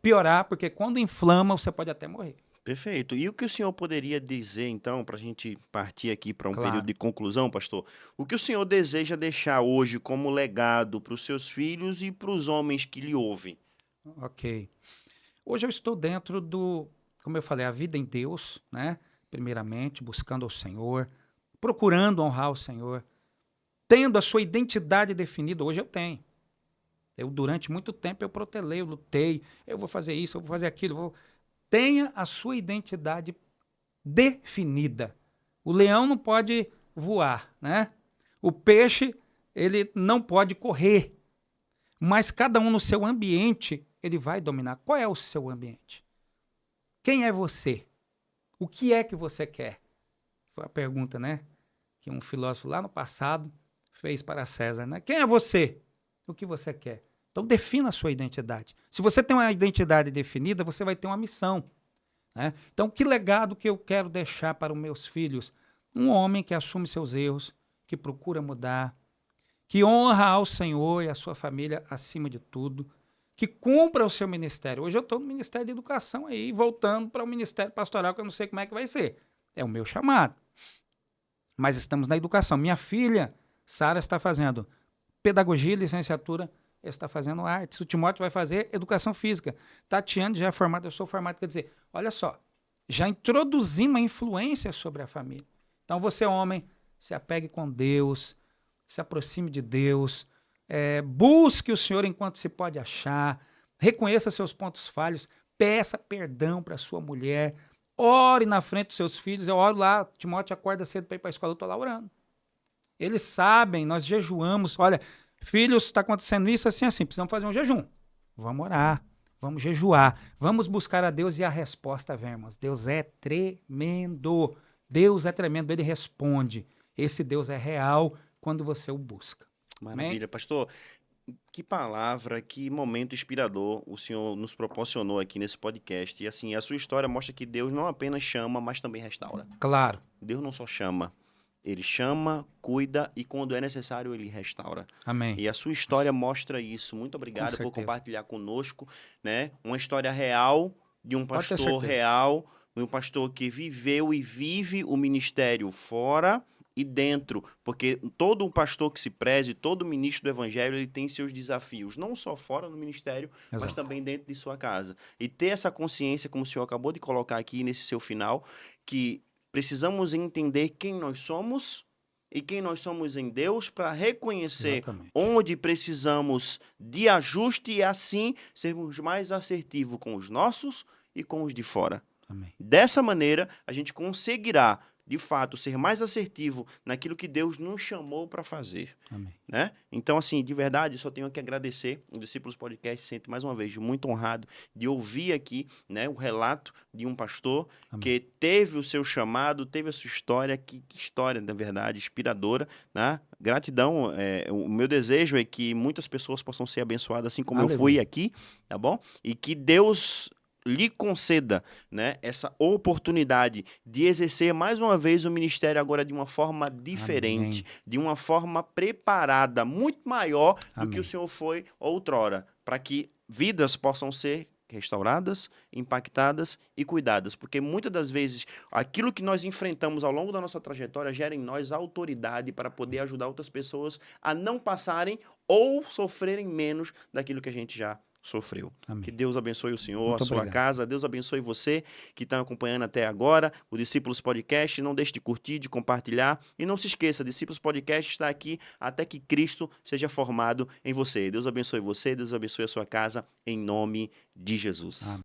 piorar, porque quando inflama, você pode até morrer. Perfeito. E o que o senhor poderia dizer, então, para a gente partir aqui para um Claro. período de conclusão, pastor? O que o senhor deseja deixar hoje como legado para os seus filhos e para os homens que lhe ouvem? Ok. Hoje eu estou dentro do, como eu falei, a vida em Deus, né? Primeiramente, buscando ao Senhor, procurando honrar o Senhor, tendo a sua identidade definida. Hoje eu tenho. Durante muito tempo, eu protelei, eu lutei, eu vou fazer isso, eu vou fazer aquilo. Tenha a sua identidade definida. O leão não pode voar, né? O peixe, ele não pode correr. Mas cada um no seu ambiente, ele vai dominar. Qual é o seu ambiente? Quem é você? O que é que você quer? Foi a pergunta, né? Que um filósofo lá no passado fez para César, né? Quem é você? O que você quer? Então defina a sua identidade. Se você tem uma identidade definida, você vai ter uma missão, né? Então, que legado que eu quero deixar para os meus filhos? Um homem que assume seus erros, que procura mudar, que honra ao Senhor e a sua família acima de tudo, que cumpra o seu ministério. Hoje eu estou no Ministério de Educação aí, voltando para o Ministério Pastoral, que eu não sei como é que vai ser. É o meu chamado. Mas estamos na educação. Minha filha, Sara, está fazendo pedagogia, licenciatura, está fazendo artes. O Timóteo vai fazer educação física. Tatiane já é formada, eu sou formado. Quer dizer, olha só, já introduzimos uma influência sobre a família. Então você, homem, se apegue com Deus, se aproxime de Deus, busque o Senhor enquanto se pode achar, reconheça seus pontos falhos, peça perdão para sua mulher, ore na frente dos seus filhos. Eu oro lá, Timóteo acorda cedo para ir para a escola, eu estou lá orando. Eles sabem, nós jejuamos. Olha, filhos, está acontecendo isso assim, assim, precisamos fazer um jejum. Vamos orar, vamos jejuar, vamos buscar a Deus e a resposta vem, irmãos. Deus é tremendo, Deus é tremendo, Ele responde. Esse Deus é real quando você o busca. Maravilha, Amém? pastor. Que palavra, que momento inspirador o senhor nos proporcionou aqui nesse podcast. E assim, a sua história mostra que Deus não apenas chama, mas também restaura. Claro. Deus não só chama, Ele chama, cuida e quando é necessário Ele restaura. Amém. E a sua história mostra isso. Muito obrigado por certeza. compartilhar conosco, né? Uma história real de um Pode ter pastor certeza. real, de um pastor que viveu e vive o ministério fora e dentro, porque todo um pastor que se preze, todo ministro do evangelho, ele tem seus desafios, não só fora no ministério, mas Exato. também dentro de sua casa. E ter essa consciência, como o senhor acabou de colocar aqui nesse seu final, que precisamos entender quem nós somos e quem nós somos em Deus para reconhecer Exatamente. onde precisamos de ajuste e assim sermos mais assertivos com os nossos e com os de fora. Amém. Dessa maneira, a gente conseguirá, de fato, ser mais assertivo naquilo que Deus nos chamou para fazer, Amém. né? Então, assim, de verdade, só tenho que agradecer. O Discípulos Podcast se sente, mais uma vez, muito honrado de ouvir aqui, né, o relato de um pastor Amém. que teve o seu chamado, teve a sua história, que história, na verdade, inspiradora, né? Gratidão. O meu desejo é que muitas pessoas possam ser abençoadas, assim como eu fui Aleluia. aqui, tá bom? E que Deus lhe conceda, né, essa oportunidade de exercer mais uma vez o ministério agora de uma forma diferente, Amém. de uma forma preparada, muito maior do que Amém. o Senhor foi outrora, para que vidas possam ser restauradas, impactadas e cuidadas, porque muitas das vezes aquilo que nós enfrentamos ao longo da nossa trajetória gera em nós autoridade para poder ajudar outras pessoas a não passarem ou sofrerem menos daquilo que a gente já sofreu. Amém. Que Deus abençoe o senhor, Muito a sua obrigado. casa. Deus abençoe você que está acompanhando até agora o Discípulos Podcast. Não deixe de curtir, de compartilhar. E não se esqueça, Discípulos Podcast está aqui até que Cristo seja formado em você. Deus abençoe você, Deus abençoe a sua casa, em nome de Jesus. Amém.